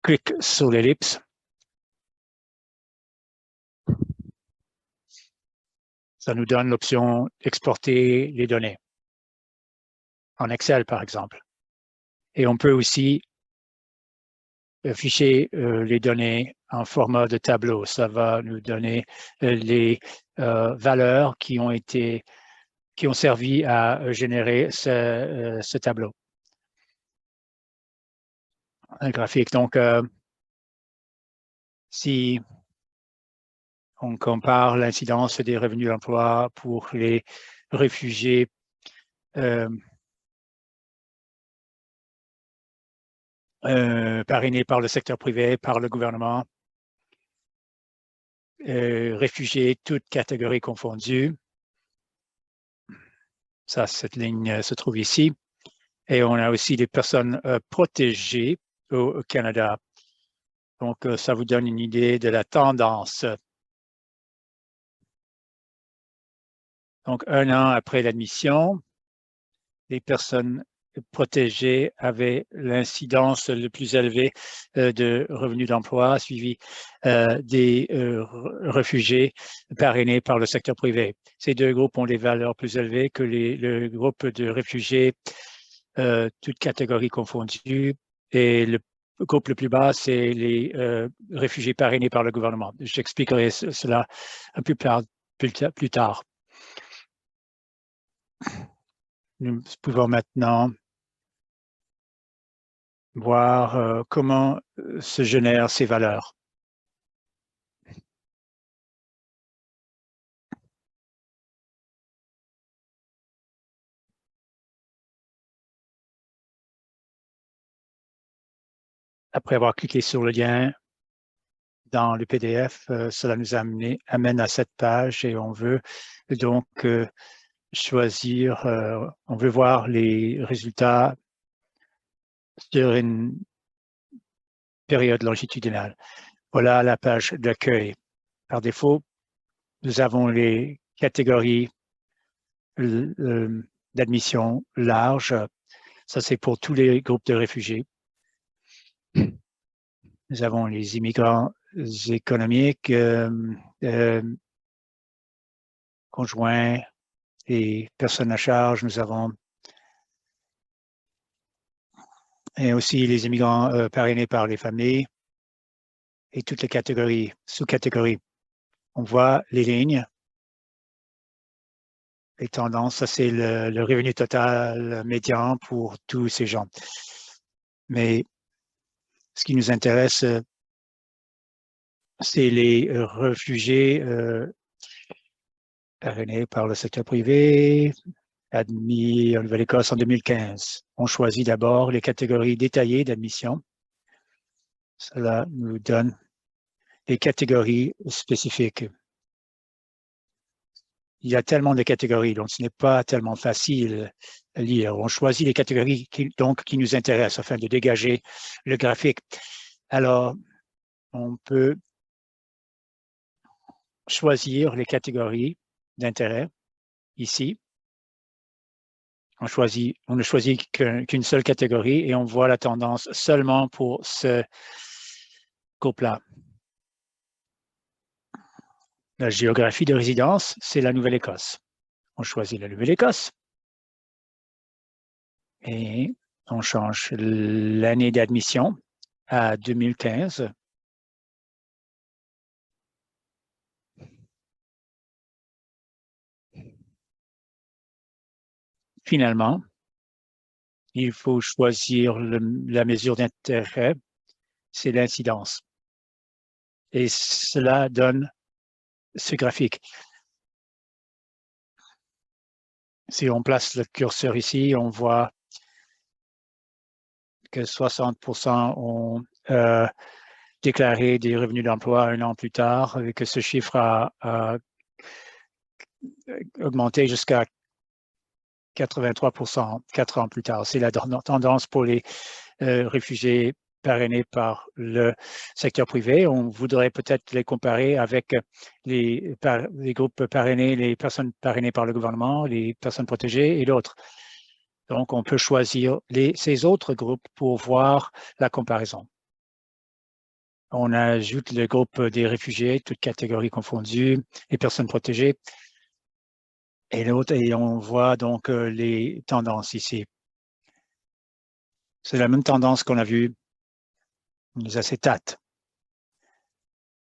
clique sur l'ellipse. Ça nous donne l'option exporter les données en Excel, par exemple. Et on peut aussi afficher les données en format de tableau. Ça va nous donner les valeurs qui ont servi à générer ce tableau. Un graphique. Donc, si on compare l'incidence des revenus d'emploi pour les réfugiés parrainés par le secteur privé, par le gouvernement, réfugiés, toutes catégories confondues. Ça, cette ligne se trouve ici. Et on a aussi des personnes protégées au Canada. Donc, ça vous donne une idée de la tendance. Donc, 1 an après l'admission, les personnes protégées avaient l'incidence le plus élevée de revenus d'emploi, suivi des réfugiés parrainés par le secteur privé. Ces 2 groupes ont des valeurs plus élevées que le groupe de réfugiés, toutes catégories confondues, et le groupe le plus bas, c'est les réfugiés parrainés par le gouvernement. J'expliquerai cela un peu plus tard. Nous pouvons maintenant voir comment se génèrent ces valeurs. Après avoir cliqué sur le lien dans le PDF, cela nous amène à cette page et on veut donc choisir, on veut voir les résultats sur une période longitudinale. Voilà la page d'accueil. Par défaut, nous avons les catégories d'admission large. Ça, c'est pour tous les groupes de réfugiés. Nous avons les immigrants économiques, conjoints et personnes à charge. Nous avons et aussi les immigrants parrainés par les familles et toutes les catégories, sous-catégories. On voit les lignes, les tendances. Ça, c'est le revenu total médian pour tous ces gens. Mais ce qui nous intéresse, c'est les réfugiés parrainés par le secteur privé, admis en Nouvelle-Écosse en 2015. On choisit d'abord les catégories détaillées d'admission. Cela nous donne des catégories spécifiques. Il y a tellement de catégories, donc ce n'est pas tellement facile à lire. On choisit les catégories qui nous intéressent afin de dégager le graphique. Alors, on peut choisir les catégories d'intérêt ici. On ne choisit qu'une seule catégorie et on voit la tendance seulement pour ce groupe-là. La géographie de résidence, c'est la Nouvelle-Écosse. On choisit la Nouvelle-Écosse et on change l'année d'admission à 2015. Finalement, il faut choisir la mesure d'intérêt, c'est l'incidence. Et cela donne ce graphique. Si on place le curseur ici, on voit que 60% ont déclaré des revenus d'emploi un an plus tard, et que ce chiffre a augmenté jusqu'à 83% 4 ans plus tard. C'est la tendance pour les réfugiés parrainés par le secteur privé. On voudrait peut-être les comparer avec les groupes parrainés, les personnes parrainées par le gouvernement, les personnes protégées et d'autres. Donc, on peut choisir ces autres groupes pour voir la comparaison. On ajoute le groupe des réfugiés, toutes catégories confondues, les personnes protégées et l'autre, et on voit donc les tendances ici. C'est la même tendance qu'on a vue les acétates.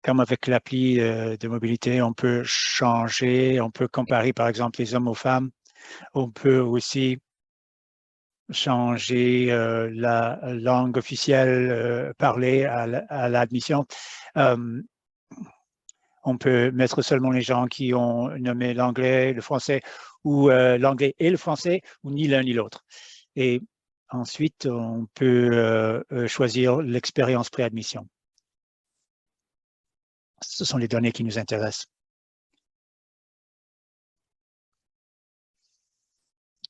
Comme avec l'appli de mobilité, on peut changer, on peut comparer par exemple les hommes aux femmes. On peut aussi changer la langue officielle parlée à l'admission. On peut mettre seulement les gens qui ont nommé l'anglais, le français, ou l'anglais et le français, ou ni l'un ni l'autre. Et ensuite, on peut choisir l'expérience préadmission. Ce sont les données qui nous intéressent.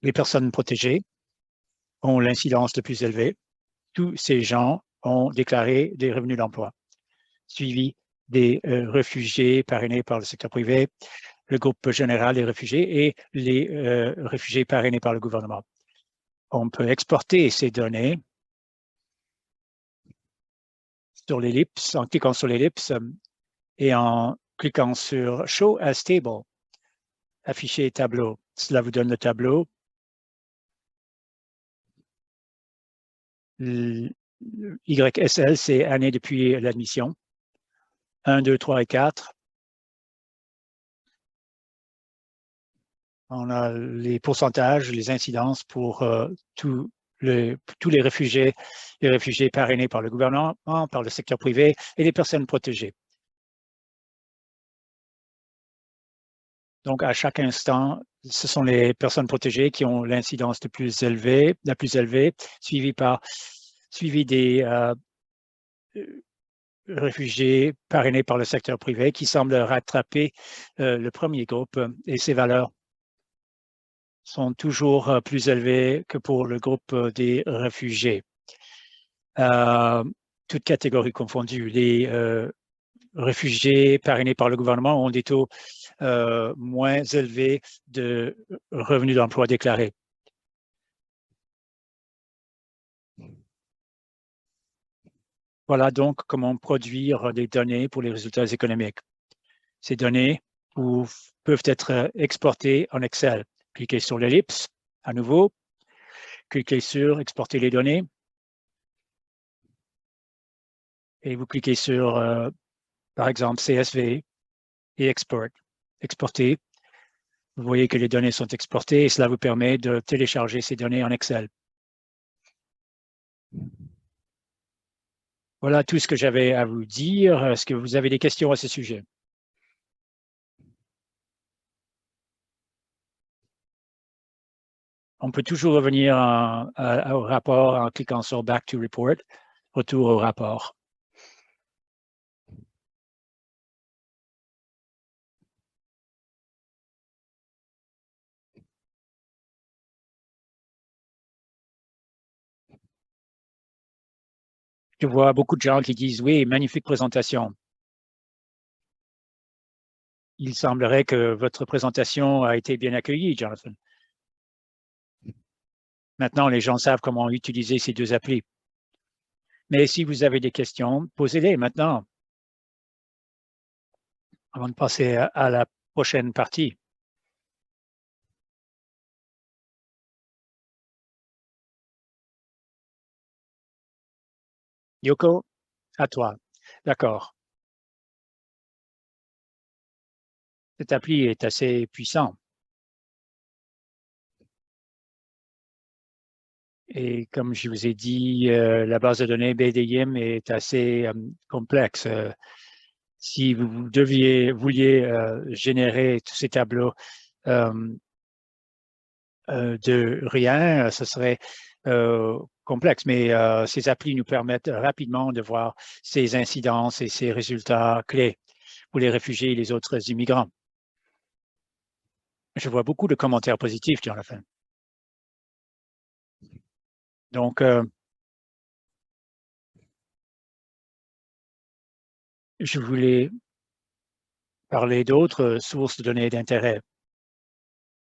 Les personnes protégées ont l'incidence le plus élevée. Tous ces gens ont déclaré des revenus d'emploi, suivi des réfugiés parrainés par le secteur privé, le groupe général des réfugiés et les réfugiés parrainés par le gouvernement. On peut exporter ces données sur l'ellipse, en cliquant sur l'ellipse et en cliquant sur Show as Table, afficher tableau. Cela vous donne le tableau. YSL, c'est année depuis l'admission. 1, 2, 3 et 4. On a les pourcentages, les incidences pour tous les réfugiés parrainés par le gouvernement, par le secteur privé et les personnes protégées. Donc, à chaque instant, ce sont les personnes protégées qui ont l'incidence la plus élevée, suivi des réfugiés parrainés par le secteur privé qui semblent rattraper le premier groupe et ces valeurs sont toujours plus élevées que pour le groupe des réfugiés. Toutes catégories confondues, les réfugiés parrainés par le gouvernement ont des taux moins élevés de revenus d'emploi déclarés. Voilà donc comment produire des données pour les résultats économiques. Ces données peuvent être exportées en Excel. Cliquez sur l'ellipse à nouveau, cliquez sur exporter les données et vous cliquez sur, par exemple, CSV et exporter. Vous voyez que les données sont exportées et cela vous permet de télécharger ces données en Excel. Voilà tout ce que j'avais à vous dire. Est-ce que vous avez des questions à ce sujet? On peut toujours revenir au rapport en cliquant sur Back to Report, retour au rapport. Je vois beaucoup de gens qui disent, oui, magnifique présentation. Il semblerait que votre présentation a été bien accueillie, Jonathan. Maintenant, les gens savent comment utiliser ces deux applis. Mais si vous avez des questions, posez-les maintenant, avant de passer à la prochaine partie. Yoko, à toi. D'accord. Cette appli est assez puissante. Et comme je vous ai dit, la base de données BDIM est assez complexe. Si vous vouliez générer tous ces tableaux de rien, ce serait complexe. Mais ces applis nous permettent rapidement de voir ces incidences et ces résultats clés pour les réfugiés et les autres immigrants. Je vois beaucoup de commentaires positifs, Jonathan. Donc, je voulais parler d'autres sources de données d'intérêt.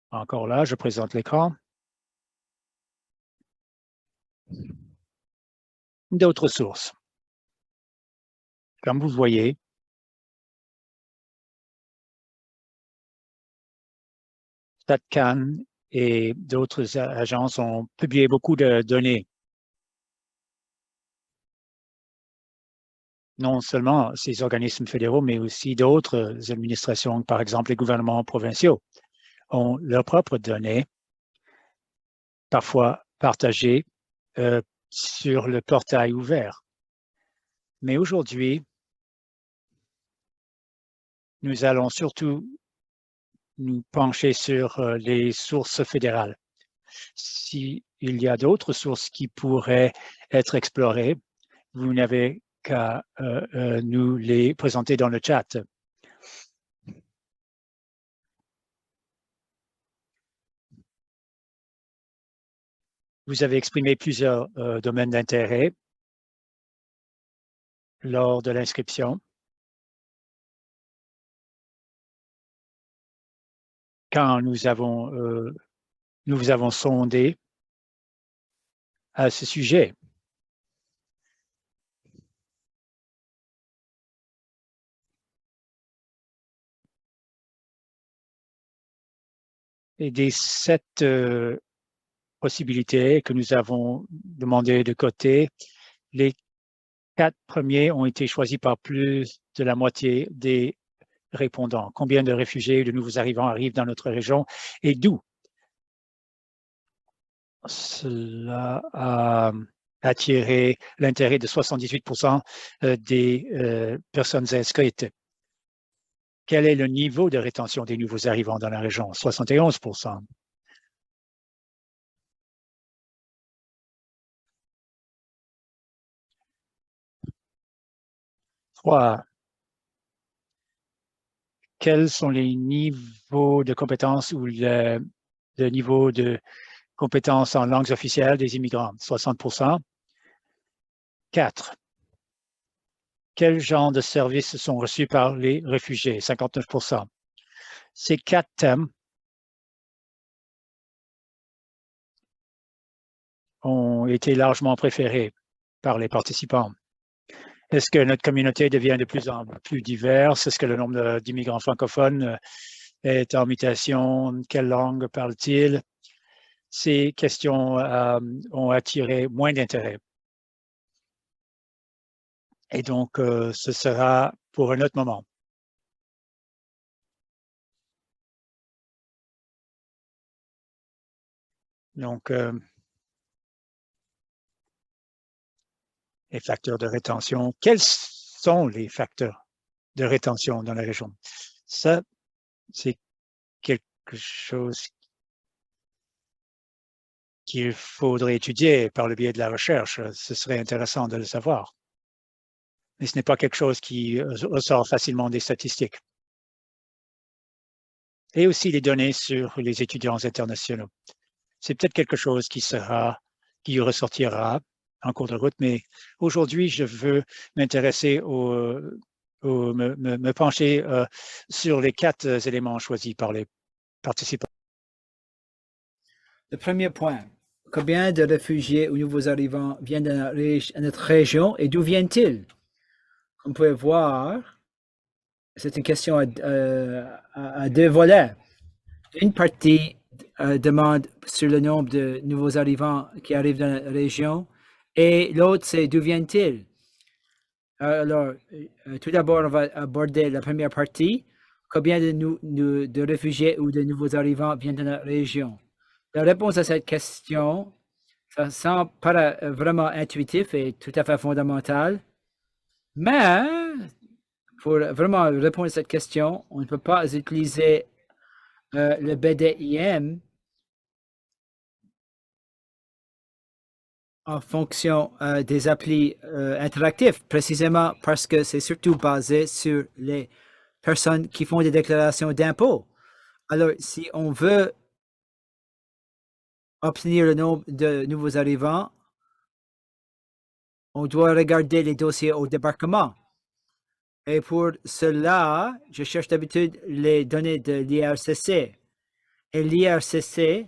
Encore là, je présente l'écran. D'autres sources. Comme vous voyez, StatCan et d'autres agences ont publié beaucoup de données. Non seulement ces organismes fédéraux, mais aussi d'autres administrations, par exemple les gouvernements provinciaux, ont leurs propres données, parfois partagées sur le portail ouvert. Mais aujourd'hui, nous allons surtout nous pencher sur les sources fédérales. S'il y a d'autres sources qui pourraient être explorées, vous n'avez qu'à nous les présenter dans le chat. Vous avez exprimé plusieurs domaines d'intérêt lors de l'inscription. Quand nous vous avons sondé à ce sujet. Et des 7 possibilités que nous avons demandé de côté, les 4 premiers ont été choisis par plus de la moitié des répondants. Combien de réfugiés et de nouveaux arrivants arrivent dans notre région et d'où? Cela a attiré l'intérêt de 78% des personnes inscrites. Quel est le niveau de rétention des nouveaux arrivants dans la région? 71%. 3. Quels sont les niveaux de compétences ou le niveau de compétences en langues officielles des immigrants? 60%. 4. Quel genre de services sont reçus par les réfugiés? 59%. Ces 4 thèmes ont été largement préférés par les participants. Est-ce que notre communauté devient de plus en plus diverse? Est-ce que le nombre d'immigrants francophones est en mutation? Quelle langue parlent-ils? Ces questions ont attiré moins d'intérêt. Et donc, ce sera pour un autre moment. Donc, les facteurs de rétention. Quels sont les facteurs de rétention dans la région? Ça, c'est quelque chose qu'il faudrait étudier par le biais de la recherche. Ce serait intéressant de le savoir. Mais ce n'est pas quelque chose qui ressort facilement des statistiques. Et aussi les données sur les étudiants internationaux. C'est peut-être quelque chose qui ressortira en cours de route, mais aujourd'hui, je veux m'intéresser me pencher sur les 4 éléments choisis par les participants. Le premier point, combien de réfugiés ou nouveaux arrivants viennent de notre région et d'où viennent-ils? Comme vous pouvez voir, c'est une question à 2 volets. Une partie demande sur le nombre de nouveaux arrivants qui arrivent dans la région et l'autre, c'est d'où viennent-ils? Alors, tout d'abord, on va aborder la première partie. Combien de réfugiés ou de nouveaux arrivants viennent de la région? La réponse à cette question, ça semble vraiment intuitif et tout à fait fondamental. Mais pour vraiment répondre à cette question, on ne peut pas utiliser le BDIM en fonction des applis interactifs, précisément parce que c'est surtout basé sur les personnes qui font des déclarations d'impôts. Alors, si on veut obtenir le nombre de nouveaux arrivants, on doit regarder les dossiers au débarquement. Et pour cela, je cherche d'habitude les données de l'IRCC. Et l'IRCC,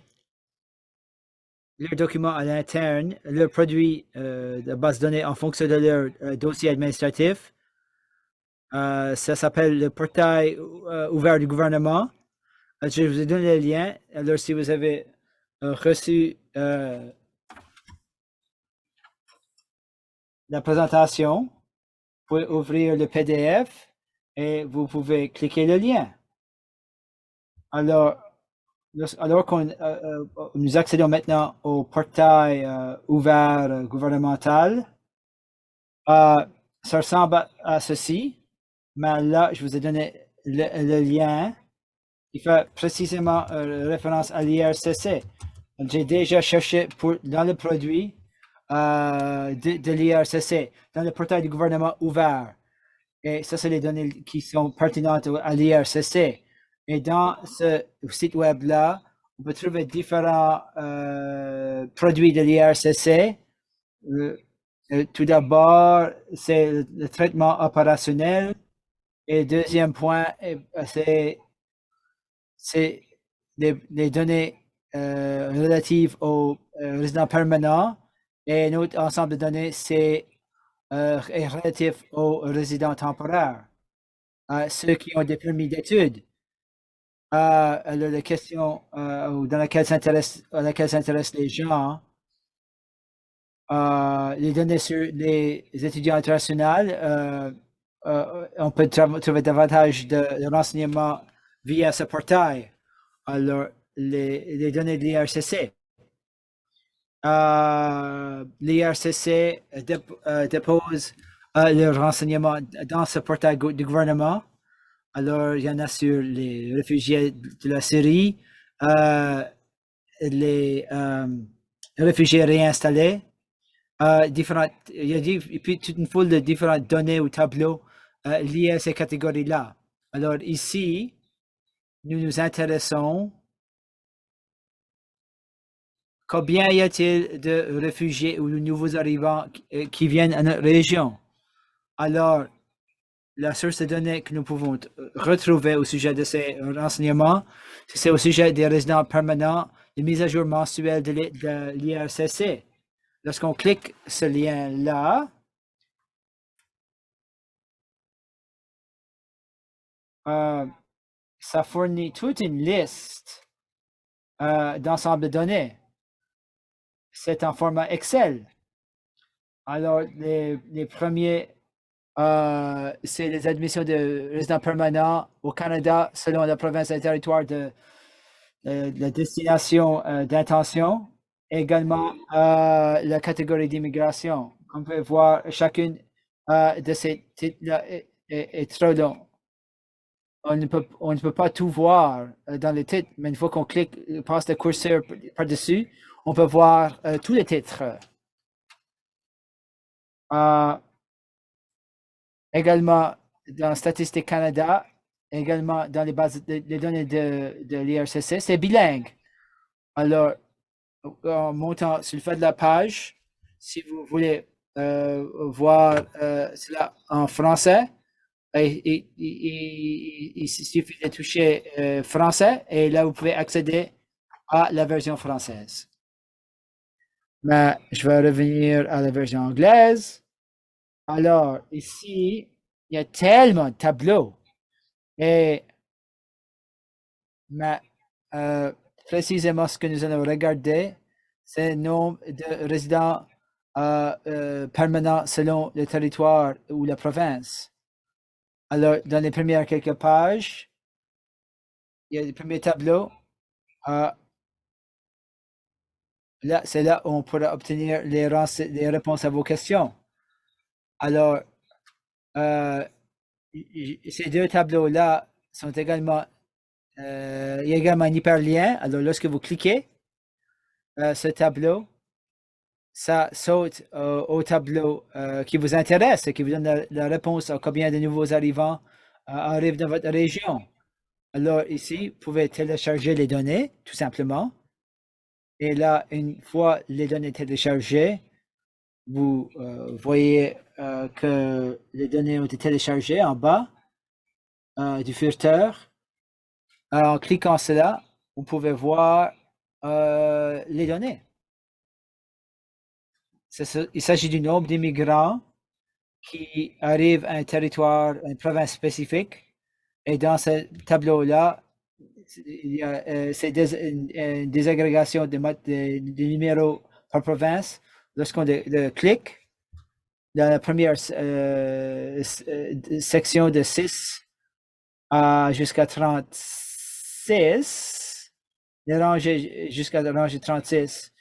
leurs documents à l'interne, leur produit de base de données en fonction de leur dossier administratif. Ça s'appelle le portail ouvert du gouvernement. Je vous ai donné le lien. Alors, si vous avez reçu la présentation, vous pouvez ouvrir le PDF et vous pouvez cliquer le lien. Alors qu'on nous accédons maintenant au portail ouvert gouvernemental, ça ressemble à ceci, mais là, je vous ai donné le lien qui fait précisément référence à l'IRCC. J'ai déjà cherché dans le produit de l'IRCC, dans le portail du gouvernement ouvert. Et ça, c'est les données qui sont pertinentes à l'IRCC. Et dans ce site web-là, on peut trouver différents produits de l'IRCC. Tout d'abord, c'est le traitement opérationnel. Et le deuxième point, c'est les données relatives aux résidents permanents. Et un autre ensemble de données, c'est relatif aux résidents temporaires, ceux qui ont des permis d'études. La question dans laquelle s'intéressent les gens, les données sur les étudiants internationaux, on peut trouver davantage de renseignements via ce portail. Alors, les données de l'IRCC. L'IRCC dépose les renseignements dans ce portail du gouvernement. Alors, il y en a sur les réfugiés de la Syrie, les réfugiés réinstallés, il y a puis toute une foule de différentes données ou tableaux liés à ces catégories-là. Alors ici, nous nous intéressons combien y a-t-il de réfugiés ou de nouveaux arrivants qui viennent à notre région. Alors, la source de données que nous pouvons retrouver au sujet de ces renseignements, c'est au sujet des résidents permanents, les mises à jour mensuelles de l'IRCC. Lorsqu'on clique ce lien-là, ça fournit toute une liste d'ensemble de données. C'est en format Excel. Alors, les premiers, c'est les admissions de résidents permanents au Canada selon la province et le territoire de la destination d'intention. Également, la catégorie d'immigration. Comme vous pouvez voir, chacune de ces titres-là est trop long. On ne peut pas tout voir dans les titres, mais une fois qu'on clique, passe le curseur par-dessus, on peut voir tous les titres. Également dans Statistique Canada, également dans les bases de données de l'IRCC, c'est bilingue. Alors, en montant sur le fait de la page, si vous voulez voir cela en français, il suffit de toucher français et là, vous pouvez accéder à la version française. Mais je vais revenir à la version anglaise. Alors, ici, il y a tellement de tableaux. Mais précisément, ce que nous allons regarder, c'est le nombre de résidents permanents selon le territoire ou la province. Alors, dans les premières quelques pages, il y a le premier tableau. Là, c'est là où on pourra obtenir les réponses à vos questions. Alors, ces deux tableaux-là sont également, il y a également un hyperlien. Alors, lorsque vous cliquez ce tableau, ça saute au tableau qui vous intéresse et qui vous donne la réponse à combien de nouveaux arrivants arrivent dans votre région. Alors, ici, vous pouvez télécharger les données, tout simplement. Et là, une fois les données téléchargées, vous voyez que les données ont été téléchargées en bas du furteur. En cliquant cela, vous pouvez voir les données. Il s'agit du nombre d'immigrants qui arrivent à un territoire, une province spécifique. Et dans ce tableau-là, il y a une désagrégation des numéros par province. Lorsqu'on clique, dans la première section de 6 jusqu'à 36, les rangées jusqu'à la rangée 36,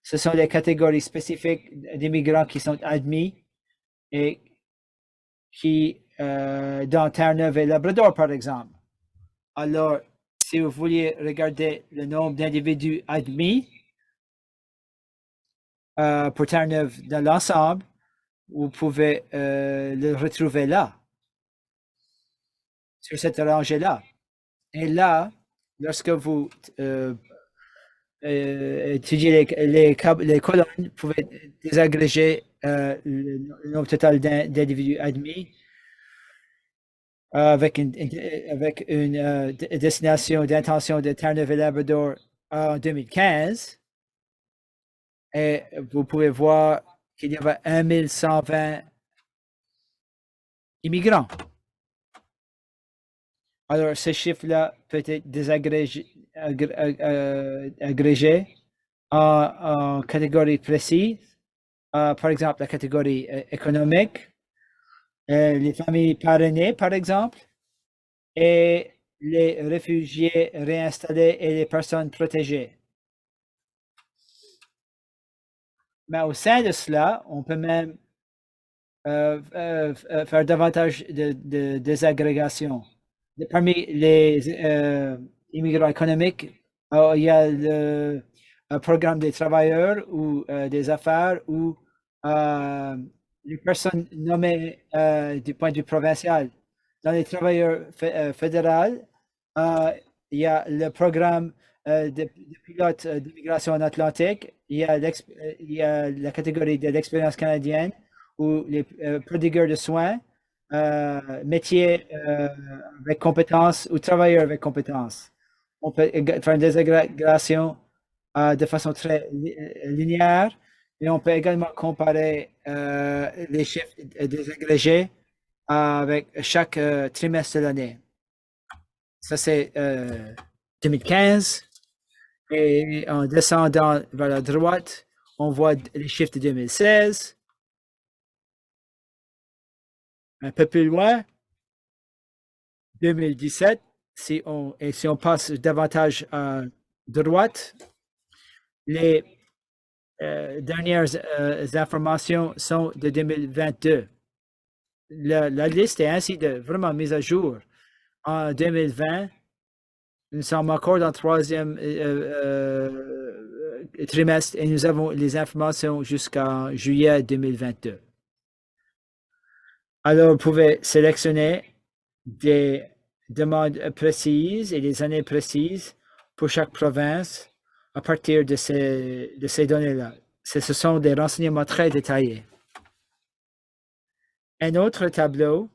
ce sont les catégories spécifiques d'immigrants qui sont admis et qui, dans Terre-Neuve et Labrador, par exemple. Alors, si vous vouliez regarder le nombre d'individus admis pour Terre-Neuve dans l'ensemble, vous pouvez le retrouver là, sur cette rangée-là. Et là, lorsque vous étudiez les colonnes, vous pouvez désagréger le nombre total d'individus admis avec une destination d'intention de Terre-Neuve et Labrador en 2015. Et vous pouvez voir qu'il y avait 1120 immigrants. Alors, ce chiffre-là peut être désagrégé en catégories précises. Par exemple, la catégorie économique, les familles parrainées, par exemple, et les réfugiés réinstallés et les personnes protégées. Mais au sein de cela, on peut même faire davantage de désagrégation. Parmi les immigrants économiques, il y a le programme des travailleurs ou des affaires ou les personnes nommées du point de vue provincial. Dans les travailleurs fédéraux, il y a le programme de pilotes d'immigration en Atlantique, il y a la catégorie de l'expérience canadienne ou les prodigueurs de soins, métiers avec compétences ou travailleurs avec compétences. On peut faire une désagrégation de façon très linéaire et on peut également comparer les chiffres désagrégés avec chaque trimestre de l'année. Ça, c'est 2015. Et en descendant vers la droite, on voit les chiffres de 2016. Un peu plus loin, 2017, si on passe davantage à droite, les dernières informations sont de 2022. La liste est ainsi vraiment mise à jour. En 2020, nous sommes encore dans le troisième trimestre et nous avons les informations jusqu'en juillet 2022. Alors, vous pouvez sélectionner des demandes précises et des années précises pour chaque province à partir de ces données-là. Ce sont des renseignements très détaillés. Un autre tableau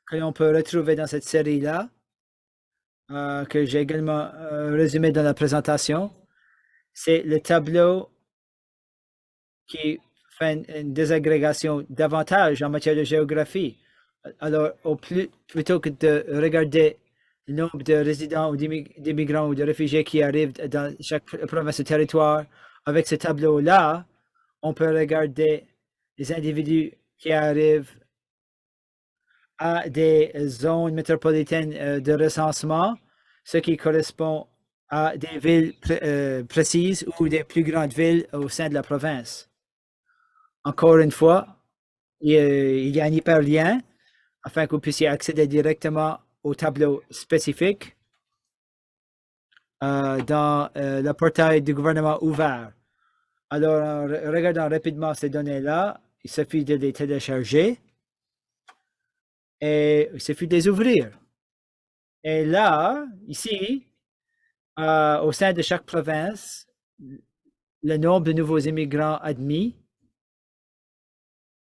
que l'on peut retrouver dans cette série-là, que j'ai également résumé dans la présentation, c'est le tableau qui fait une désagrégation davantage en matière de géographie. Alors, plutôt que de regarder le nombre de résidents ou d'immigrants ou de réfugiés qui arrivent dans chaque province ou territoire, avec ce tableau-là, on peut regarder les individus qui arrivent à des zones métropolitaines de recensement, ce qui correspond à des villes précises ou des plus grandes villes au sein de la province. Encore une fois, il y a un hyperlien afin que vous puissiez accéder directement au tableau spécifique dans le portail du gouvernement ouvert. Alors, en regardant rapidement ces données-là, il suffit de les télécharger et il suffit de les ouvrir. Et là, ici, au sein de chaque province, le nombre de nouveaux immigrants admis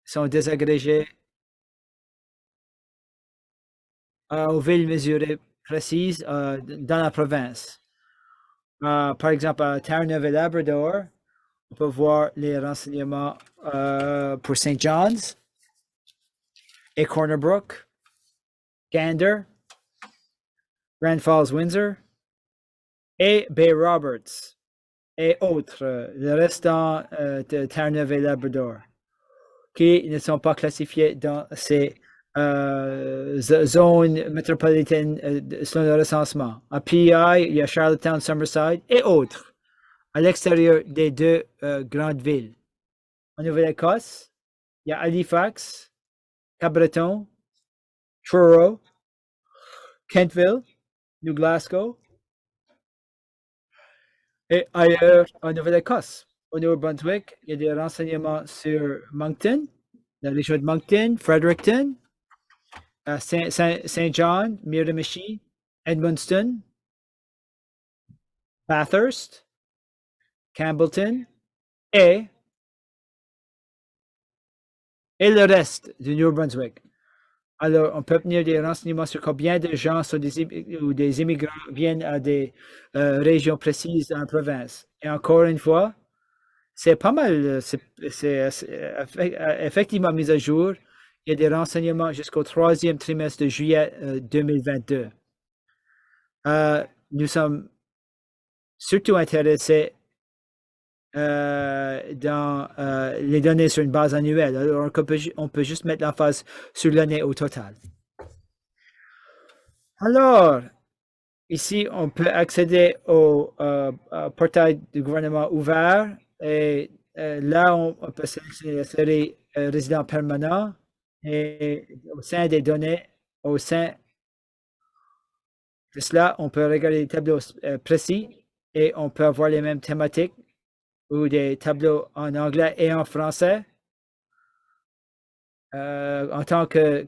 sont désagrégés aux villes mesurées précises dans la province. Par exemple, à Terre-Neuve et Labrador, on peut voir les renseignements pour St. John's et Corner Brook, Gander, Grand Falls, Windsor et Bay Roberts et autres, le restant de Terre-Neuve et Labrador, qui ne sont pas classifiés dans ces zones métropolitaines selon le recensement. À PEI, il y a Charlottetown, Summerside et autres, à l'extérieur des deux grandes villes. En Nouvelle-Écosse, il y a Halifax, Cabreton, Truro, Kentville, New Glasgow et ailleurs en Nouvelle-Écosse. Au Nouveau-Brunswick, il y a des renseignements sur Moncton, la région de Moncton, Fredericton, Saint John, Miramichi, Edmundston, Bathurst, Campbellton et le reste du Nouveau-Brunswick. Alors, on peut obtenir des renseignements sur combien de gens sont ou des immigrants viennent à des régions précises dans la province. Et encore une fois, c'est pas mal, c'est effectivement mis à jour. Il y a des renseignements jusqu'au 3e trimestre de juillet 2022. Nous sommes surtout intéressés dans les données sur une base annuelle. Alors, on peut juste mettre l'emphase sur l'année au total. Alors, ici, on peut accéder au portail du gouvernement ouvert et là, on peut sélectionner la série résident permanent et au sein des données, au sein de cela, on peut regarder des tableaux précis et on peut avoir les mêmes thématiques ou des tableaux en anglais et en français en tant que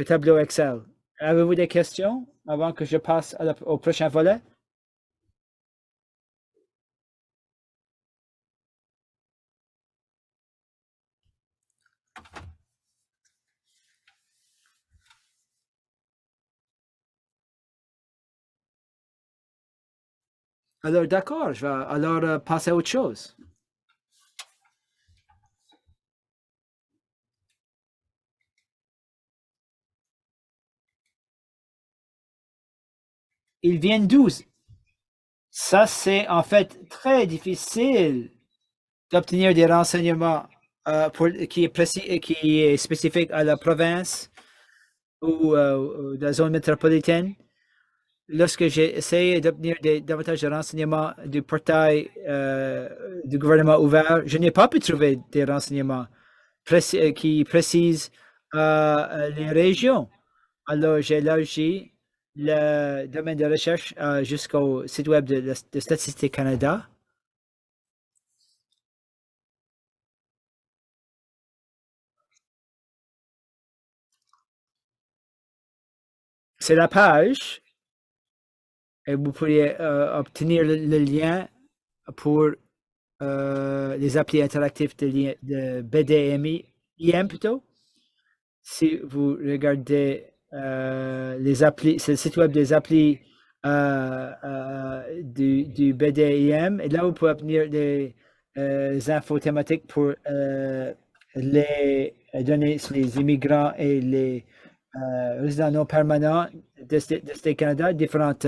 tableau Excel. Avez-vous des questions avant que je passe au prochain volet? Alors, d'accord, je vais alors passer à autre chose. Ils viennent d'où? Ça, c'est en fait très difficile d'obtenir des renseignements qui est précis et qui est spécifique à la province ou la zone métropolitaine. Lorsque j'ai essayé d'obtenir davantage de renseignements du portail du gouvernement ouvert, je n'ai pas pu trouver des renseignements qui précisent les régions. Alors, j'ai élargi le domaine de recherche jusqu'au site web de Statistique Canada. C'est la page et vous pourriez obtenir le lien pour les applis interactifs de BDMI, IM plutôt. Si vous regardez les applis, c'est le site web des applis du BDIM, et là vous pouvez obtenir des infos thématiques pour les données sur les immigrants et les résidents non permanents de State Canada, différentes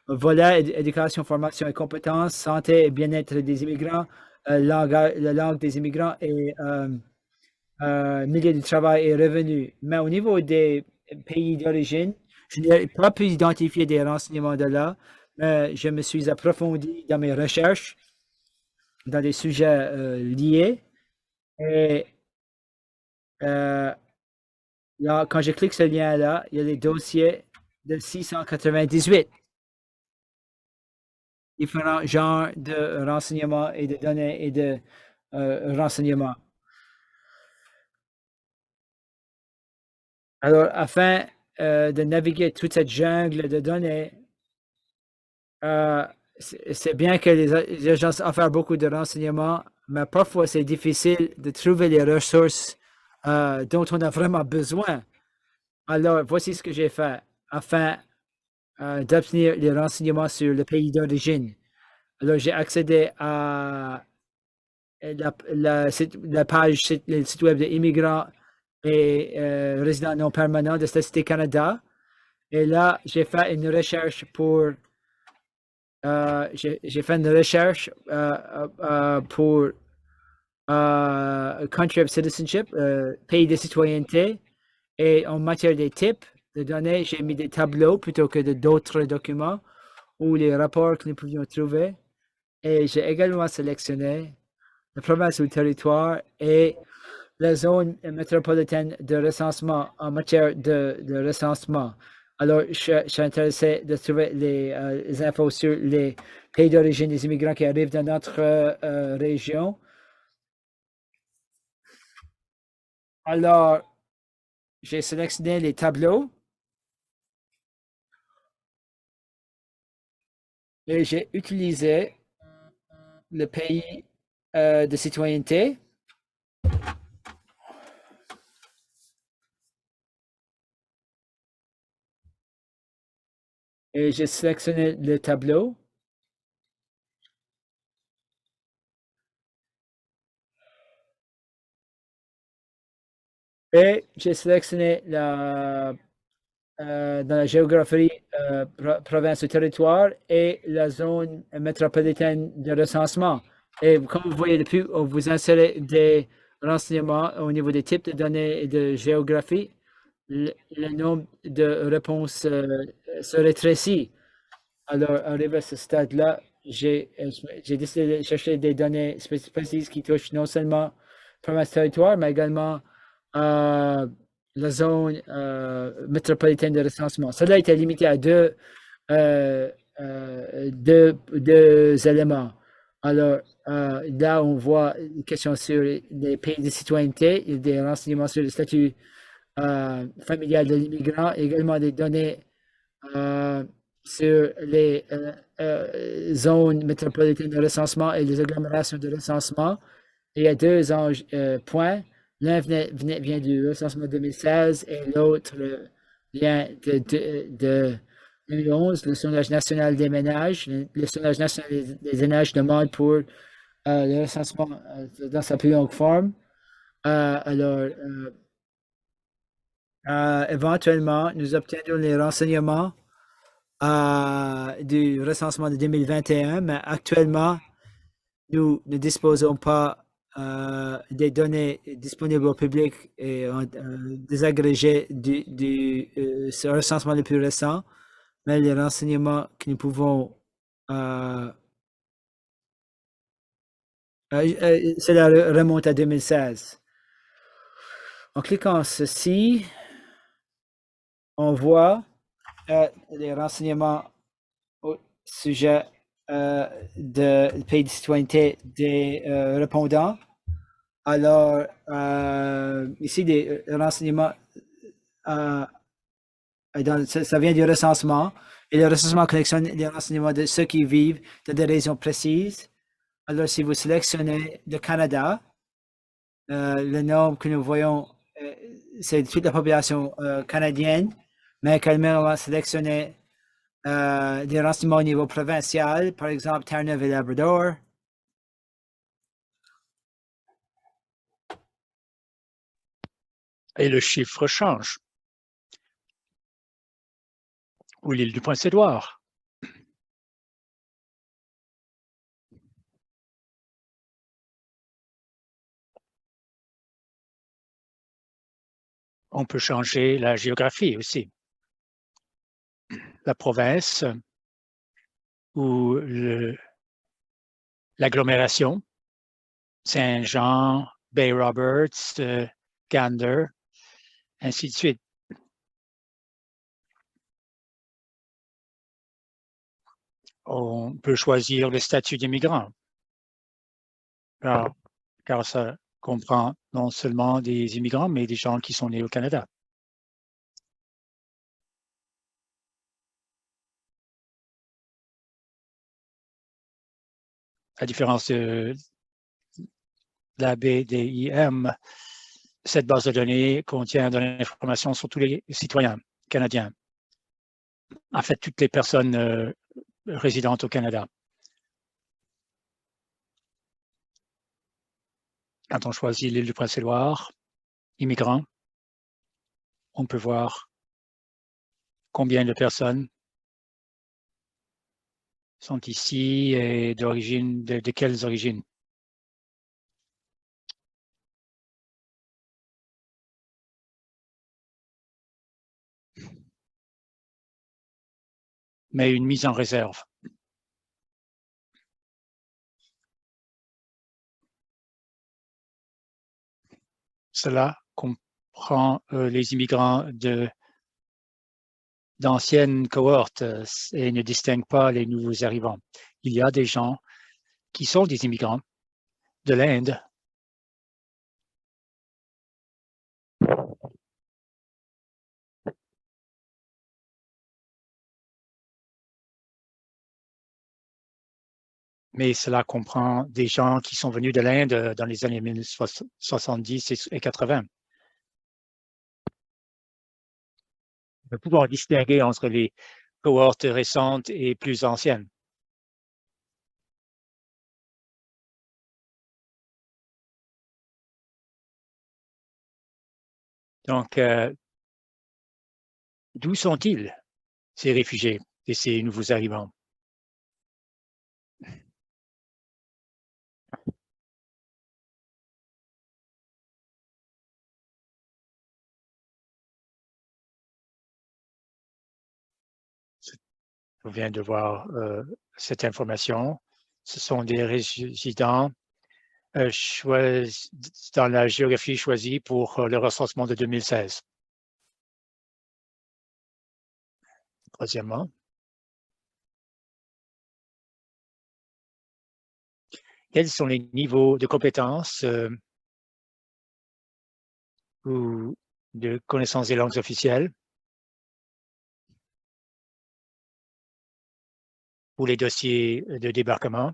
volets, éducation, formation et compétences, santé et bien-être des immigrants, la langue des immigrants et milieu du travail et revenus. Mais au niveau des pays d'origine, je n'ai pas pu identifier des renseignements de là, mais je me suis approfondi dans mes recherches dans des sujets liés. Et là, quand je clique ce lien-là, il y a les dossiers de 698 différents genres de renseignements et de données et de renseignements. Alors, afin de naviguer toute cette jungle de données, c'est bien que les agences offrent beaucoup de renseignements, mais parfois c'est difficile de trouver les ressources dont on a vraiment besoin. Alors, voici ce que j'ai fait afin d'obtenir les renseignements sur le pays d'origine. Alors, j'ai accédé à la page, le site web des immigrants et résidents non permanents de Statistique Canada. Et là, j'ai fait une recherche pour j'ai fait une recherche pour Country of Citizenship, pays de citoyenneté, et en matière des types de données, j'ai mis des tableaux plutôt que d'autres documents ou les rapports que nous pouvions trouver. Et j'ai également sélectionné la province ou le territoire et la zone métropolitaine de recensement en matière de recensement. Alors, je suis intéressé de trouver les infos sur les pays d'origine des immigrants qui arrivent dans notre région. Alors, j'ai sélectionné les tableaux et j'ai utilisé le pays de citoyenneté. Et j'ai sélectionné le tableau. Et j'ai sélectionné dans la géographie province ou territoire et la zone métropolitaine de recensement. Et comme vous voyez depuis, vous insérez des renseignements au niveau des types de données et de géographie. Le nombre de réponses se rétrécit. Alors, arrivé à ce stade-là, j'ai décidé de chercher des données spécifiques qui touchent non seulement province territoire, mais également la zone métropolitaine de recensement. Cela était limité à deux éléments. Alors, là, on voit une question sur les pays de citoyenneté, et des renseignements sur le statut familial de l'immigrant, également des données sur les zones métropolitaines de recensement et les agglomérations de recensement. Et il y a deux points. L'un vient du recensement 2016 et l'autre vient de 2011, le sondage national des ménages. Le sondage national des ménages demande pour le recensement dans sa plus longue forme. Alors, éventuellement, nous obtiendrons les renseignements du recensement de 2021, mais actuellement, nous ne disposons pas des données disponibles au public et désagrégées du recensement le plus récent, mais les renseignements que nous pouvons cela remonte à 2016. En cliquant ceci, on voit les renseignements au sujet de pays de citoyenneté des répondants. Alors, ici, des renseignements, ça vient du recensement. Et le recensement collectionne les renseignements de ceux qui vivent dans des régions précises. Alors, si vous sélectionnez le Canada, le nombre que nous voyons, c'est toute la population canadienne, mais également on va sélectionner des renseignements au niveau provincial, par exemple Terre-Neuve et Labrador. Et le chiffre change. Ou l'île du Prince-Édouard. On peut changer la géographie aussi. La province ou l'agglomération, Saint-Jean, Bay Roberts, Gander, ainsi de suite. On peut choisir le statut d'immigrant, car ça comprend non seulement des immigrants, mais des gens qui sont nés au Canada. À différence de la BDIM, cette base de données contient de l'information sur tous les citoyens canadiens. En fait, toutes les personnes résidentes au Canada. Quand on choisit l'île du Prince-Édouard, immigrants, on peut voir combien de personnes sont ici et d'origine, de quelles origines. Mais une mise en réserve. Cela comprend les immigrants d'anciennes cohortes et ne distingue pas les nouveaux arrivants. Il y a des gens qui sont des immigrants de l'Inde, mais cela comprend des gens qui sont venus de l'Inde dans les années 1970 et 80. On va pouvoir distinguer entre les cohortes récentes et plus anciennes. Donc, d'où sont-ils, ces réfugiés et ces nouveaux arrivants? On vient de voir cette information. Ce sont des résidents dans la géographie choisie pour le recensement de 2016. Troisièmement, quels sont les niveaux de compétences ou de connaissance des langues officielles pour les dossiers de débarquement?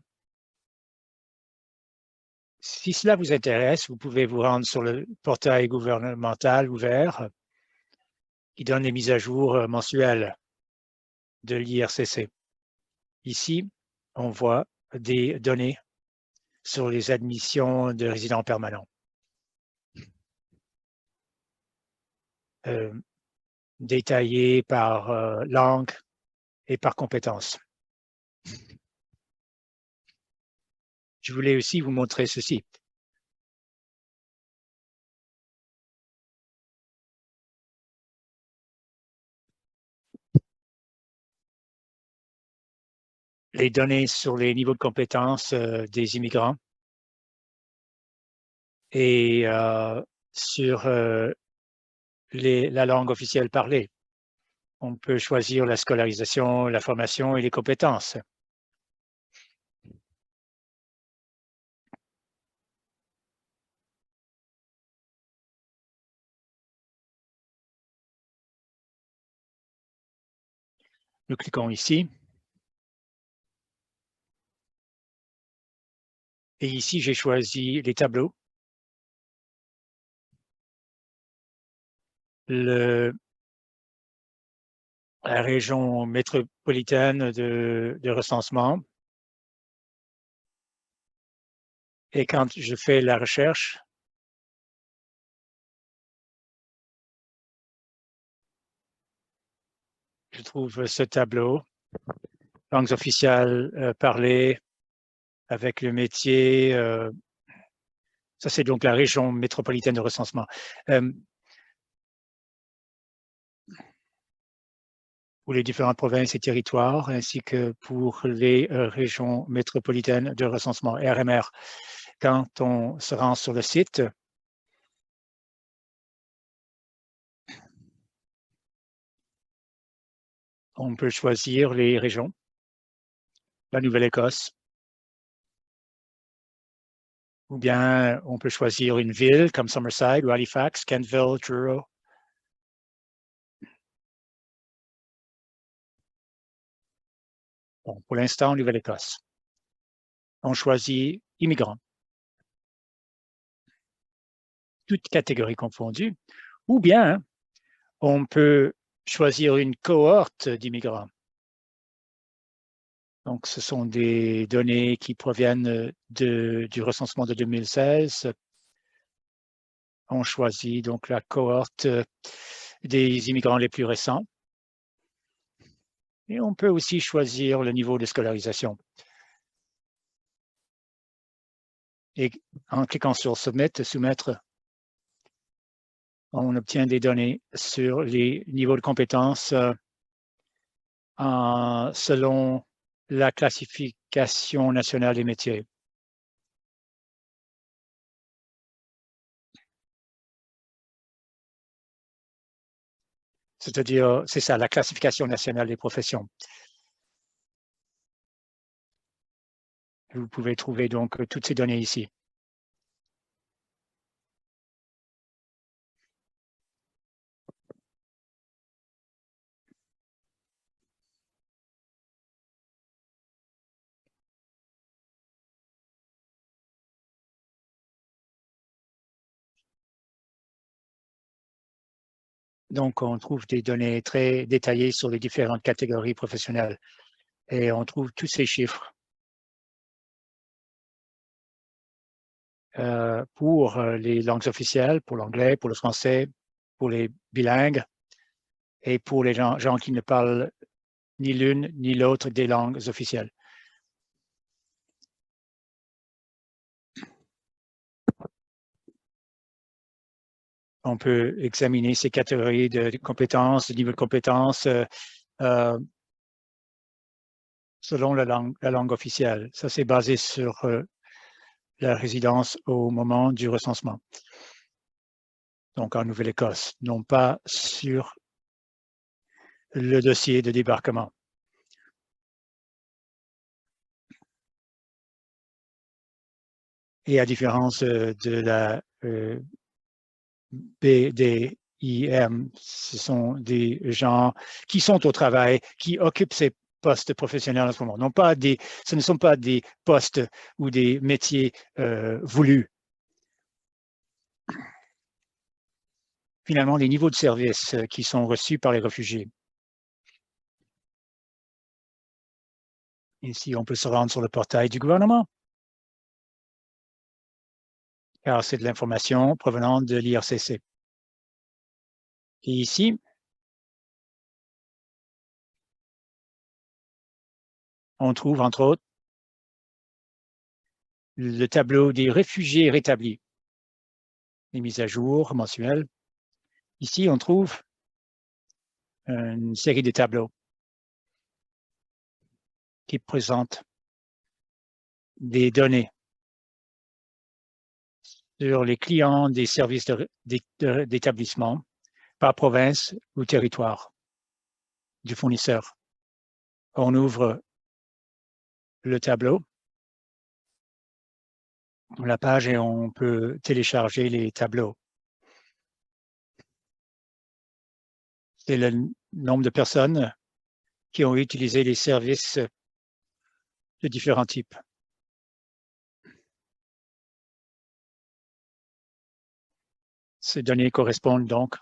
Si cela vous intéresse, vous pouvez vous rendre sur le portail gouvernemental ouvert qui donne les mises à jour mensuelles de l'IRCC. Ici, on voit des données sur les admissions de résidents permanents. Détaillées par langue et par compétence. Je voulais aussi vous montrer ceci. Les données sur les niveaux de compétences des immigrants et sur la langue officielle parlée. On peut choisir la scolarisation, la formation et les compétences. Nous cliquons ici. Et ici, j'ai choisi les tableaux. La région métropolitaine de recensement. Et quand je fais la recherche, je trouve ce tableau, langues officielles parlées avec le métier. Ça, c'est donc la région métropolitaine de recensement. Pour les différentes provinces et territoires, ainsi que pour les régions métropolitaines de recensement, RMR. Quand on se rend sur le site, on peut choisir les régions. La Nouvelle-Écosse. Ou bien on peut choisir une ville comme Summerside ou Halifax, Kentville, Truro. Bon, pour l'instant, Nouvelle-Écosse. On choisit immigrants. Toutes catégories confondues. Ou bien on peut choisir une cohorte d'immigrants. Donc, ce sont des données qui proviennent du recensement de 2016. On choisit donc la cohorte des immigrants les plus récents. Et on peut aussi choisir le niveau de scolarisation. Et en cliquant sur soumettre, on obtient des données sur les niveaux de compétences selon la classification nationale des métiers. C'est-à-dire, c'est ça, la classification nationale des professions. Vous pouvez trouver donc toutes ces données ici. Donc, on trouve des données très détaillées sur les différentes catégories professionnelles et on trouve tous ces chiffres pour les langues officielles, pour l'anglais, pour le français, pour les bilingues et pour les gens qui ne parlent ni l'une ni l'autre des langues officielles. On peut examiner ces catégories de compétences, de niveau de compétences selon la langue officielle. Ça, c'est basé sur la résidence au moment du recensement. Donc, en Nouvelle-Écosse, non pas sur le dossier de débarquement. Et à différence de la BDIM, ce sont des gens qui sont au travail, qui occupent ces postes professionnels en ce moment. Ce ne sont pas des postes ou des métiers voulus. Finalement, les niveaux de service qui sont reçus par les réfugiés. Ici, on peut se rendre sur le portail du gouvernement, car c'est de l'information provenant de l'IRCC. Et ici, on trouve, entre autres, le tableau des réfugiés rétablis, les mises à jour mensuelles. Ici, on trouve une série de tableaux qui présentent des données sur les clients des services d'établissement par province ou territoire. du fournisseur. On ouvre le tableau, la page, et on peut télécharger les tableaux. C'est le nombre de personnes qui ont utilisé les services de différents types. Ces données correspondent donc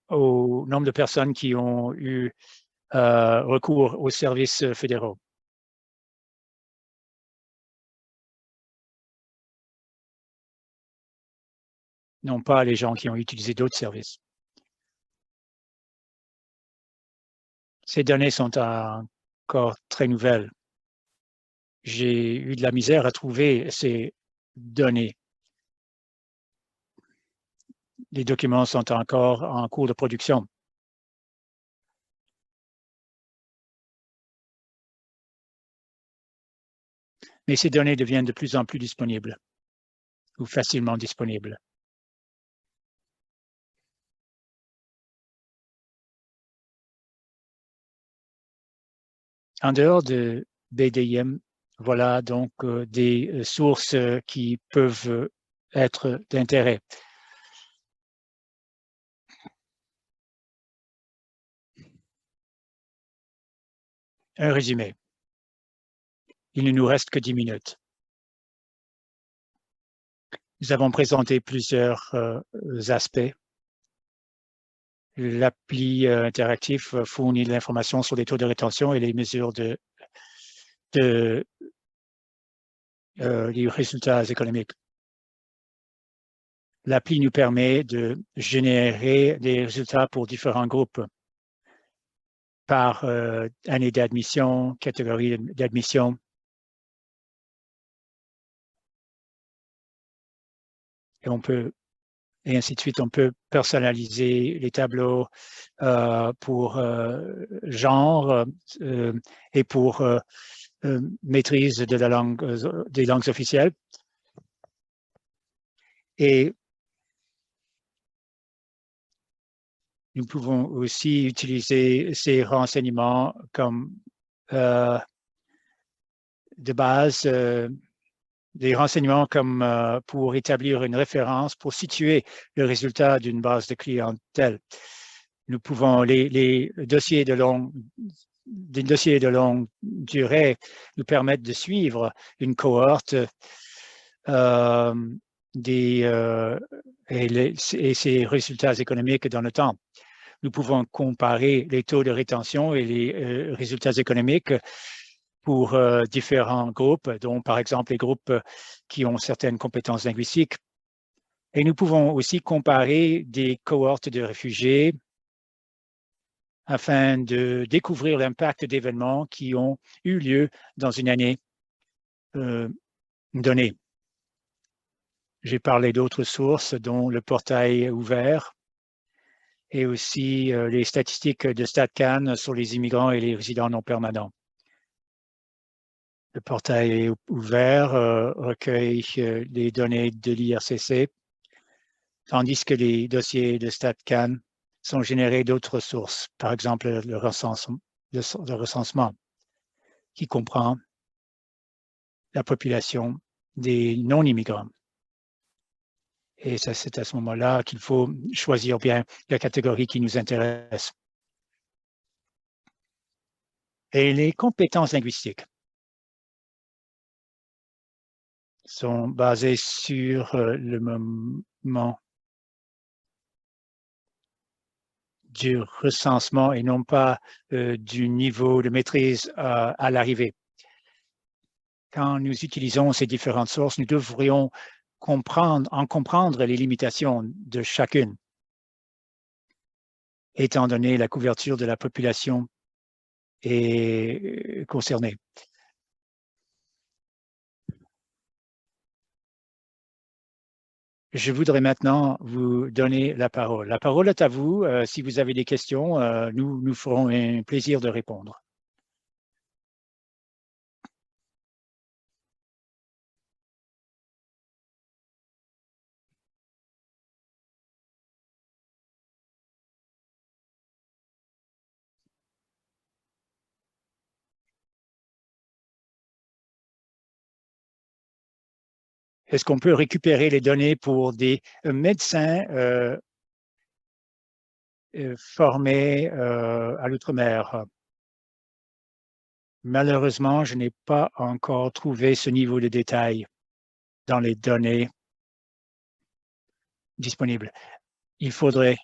au nombre de personnes qui ont eu recours aux services fédéraux. Non pas les gens qui ont utilisé d'autres services. Ces données sont encore très nouvelles. J'ai eu de la misère à trouver ces données. Les documents sont encore en cours de production. Mais ces données deviennent de plus en plus disponibles ou facilement disponibles. En dehors de BDIM, voilà donc des sources qui peuvent être d'intérêt. Un résumé. Il ne nous reste que 10 minutes. Nous avons présenté plusieurs aspects. L'appli interactif fournit de l'information sur les taux de rétention et les mesures les résultats économiques. L'appli nous permet de générer des résultats pour différents groupes par année d'admission, catégorie d'admission. Et ainsi de suite. On peut personnaliser les tableaux pour genre et pour maîtrise de la langue, des langues officielles. Et nous pouvons aussi utiliser ces renseignements comme de base, des renseignements comme pour établir une référence, pour situer le résultat d'une base de clientèle. Nous pouvons, les dossiers de longue durée nous permettent de suivre une cohorte et ses résultats économiques dans le temps. Nous pouvons comparer les taux de rétention et les résultats économiques pour différents groupes, dont par exemple les groupes qui ont certaines compétences linguistiques. Et nous pouvons aussi comparer des cohortes de réfugiés afin de découvrir l'impact d'événements qui ont eu lieu dans une année donnée. J'ai parlé d'autres sources, dont le portail ouvert et aussi les statistiques de StatCan sur les immigrants et les résidents non permanents. Le portail ouvert recueille les données de l'IRCC, tandis que les dossiers de StatCan sont générés d'autres sources, par exemple le recensement qui comprend la population des non-immigrants. Et c'est à ce moment-là qu'il faut choisir bien la catégorie qui nous intéresse. Et les compétences linguistiques sont basées sur le moment du recensement et non pas du niveau de maîtrise à l'arrivée. Quand nous utilisons ces différentes sources, nous devrions comprendre les limitations de chacune, étant donné la couverture de la population est concernée. Je voudrais maintenant vous donner la parole. La parole est à vous. Si vous avez des questions, nous ferons un plaisir de répondre. est-ce qu'on peut récupérer les données pour des médecins formés à l'outre-mer? Malheureusement, je n'ai pas encore trouvé ce niveau de détail dans les données disponibles. Il faudrait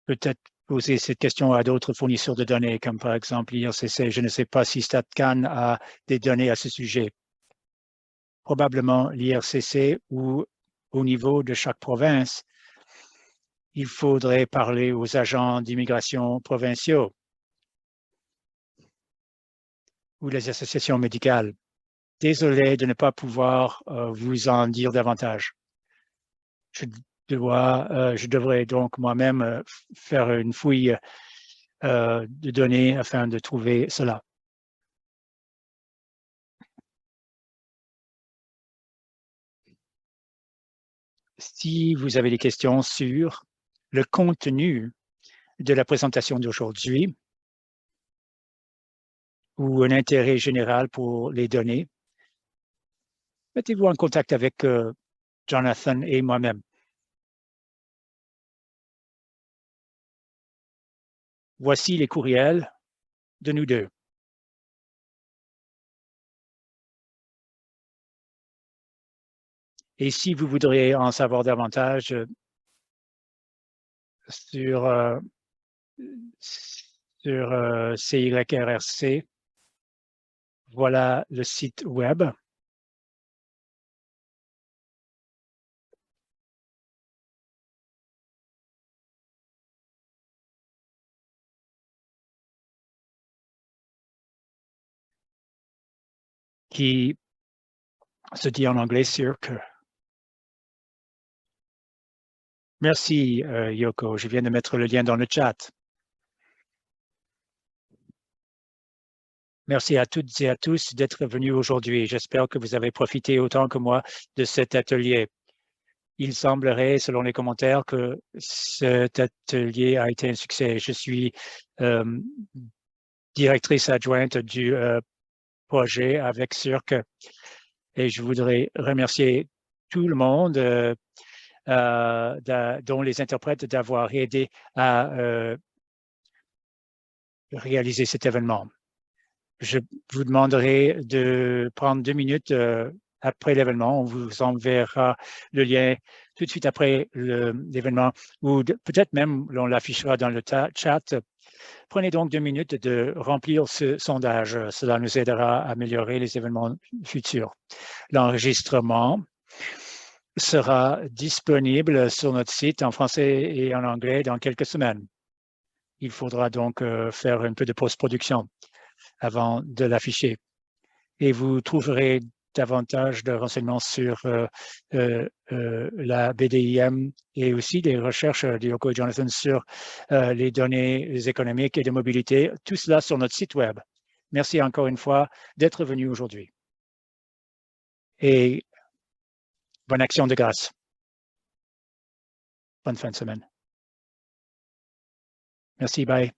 peut-être poser cette question à d'autres fournisseurs de données, comme par exemple l'IRCC. Je ne sais pas si StatCan a des données à ce sujet. Probablement l'IRCC ou au niveau de chaque province, il faudrait parler aux agents d'immigration provinciaux ou les associations médicales. Désolé de ne pas pouvoir vous en dire davantage. Je devrais donc moi-même faire une fouille de données afin de trouver cela. Si vous avez des questions sur le contenu de la présentation d'aujourd'hui ou un intérêt général pour les données, mettez-vous en contact avec Jonathan et moi-même. Voici les courriels de nous deux. Et si vous voudriez en savoir davantage sur CYRRC, voilà le site web. Qui se dit en anglais CIRC. Merci, Yoko. Je viens de mettre le lien dans le chat. Merci à toutes et à tous d'être venus aujourd'hui. J'espère que vous avez profité autant que moi de cet atelier. Il semblerait, selon les commentaires, que cet atelier a été un succès. Je suis directrice adjointe du projet avec CIRC et je voudrais remercier tout le monde, dont les interprètes d'avoir aidé à réaliser cet événement. Je vous demanderai de prendre 2 minutes après l'événement. On vous enverra le lien tout de suite après l'événement ou peut-être même on l'affichera dans le chat. Prenez donc 2 minutes de remplir ce sondage. Cela nous aidera à améliorer les événements futurs. L'enregistrement sera disponible sur notre site en français et en anglais dans quelques semaines. Il faudra donc faire un peu de post-production avant de l'afficher. Et vous trouverez davantage de renseignements sur la BDIM et aussi des recherches de Yoko et Jonathan sur les données économiques et de mobilité, tout cela sur notre site web. Merci encore une fois d'être venu aujourd'hui. Et bonne action de grâce. Bonne fin de semaine. Merci, bye.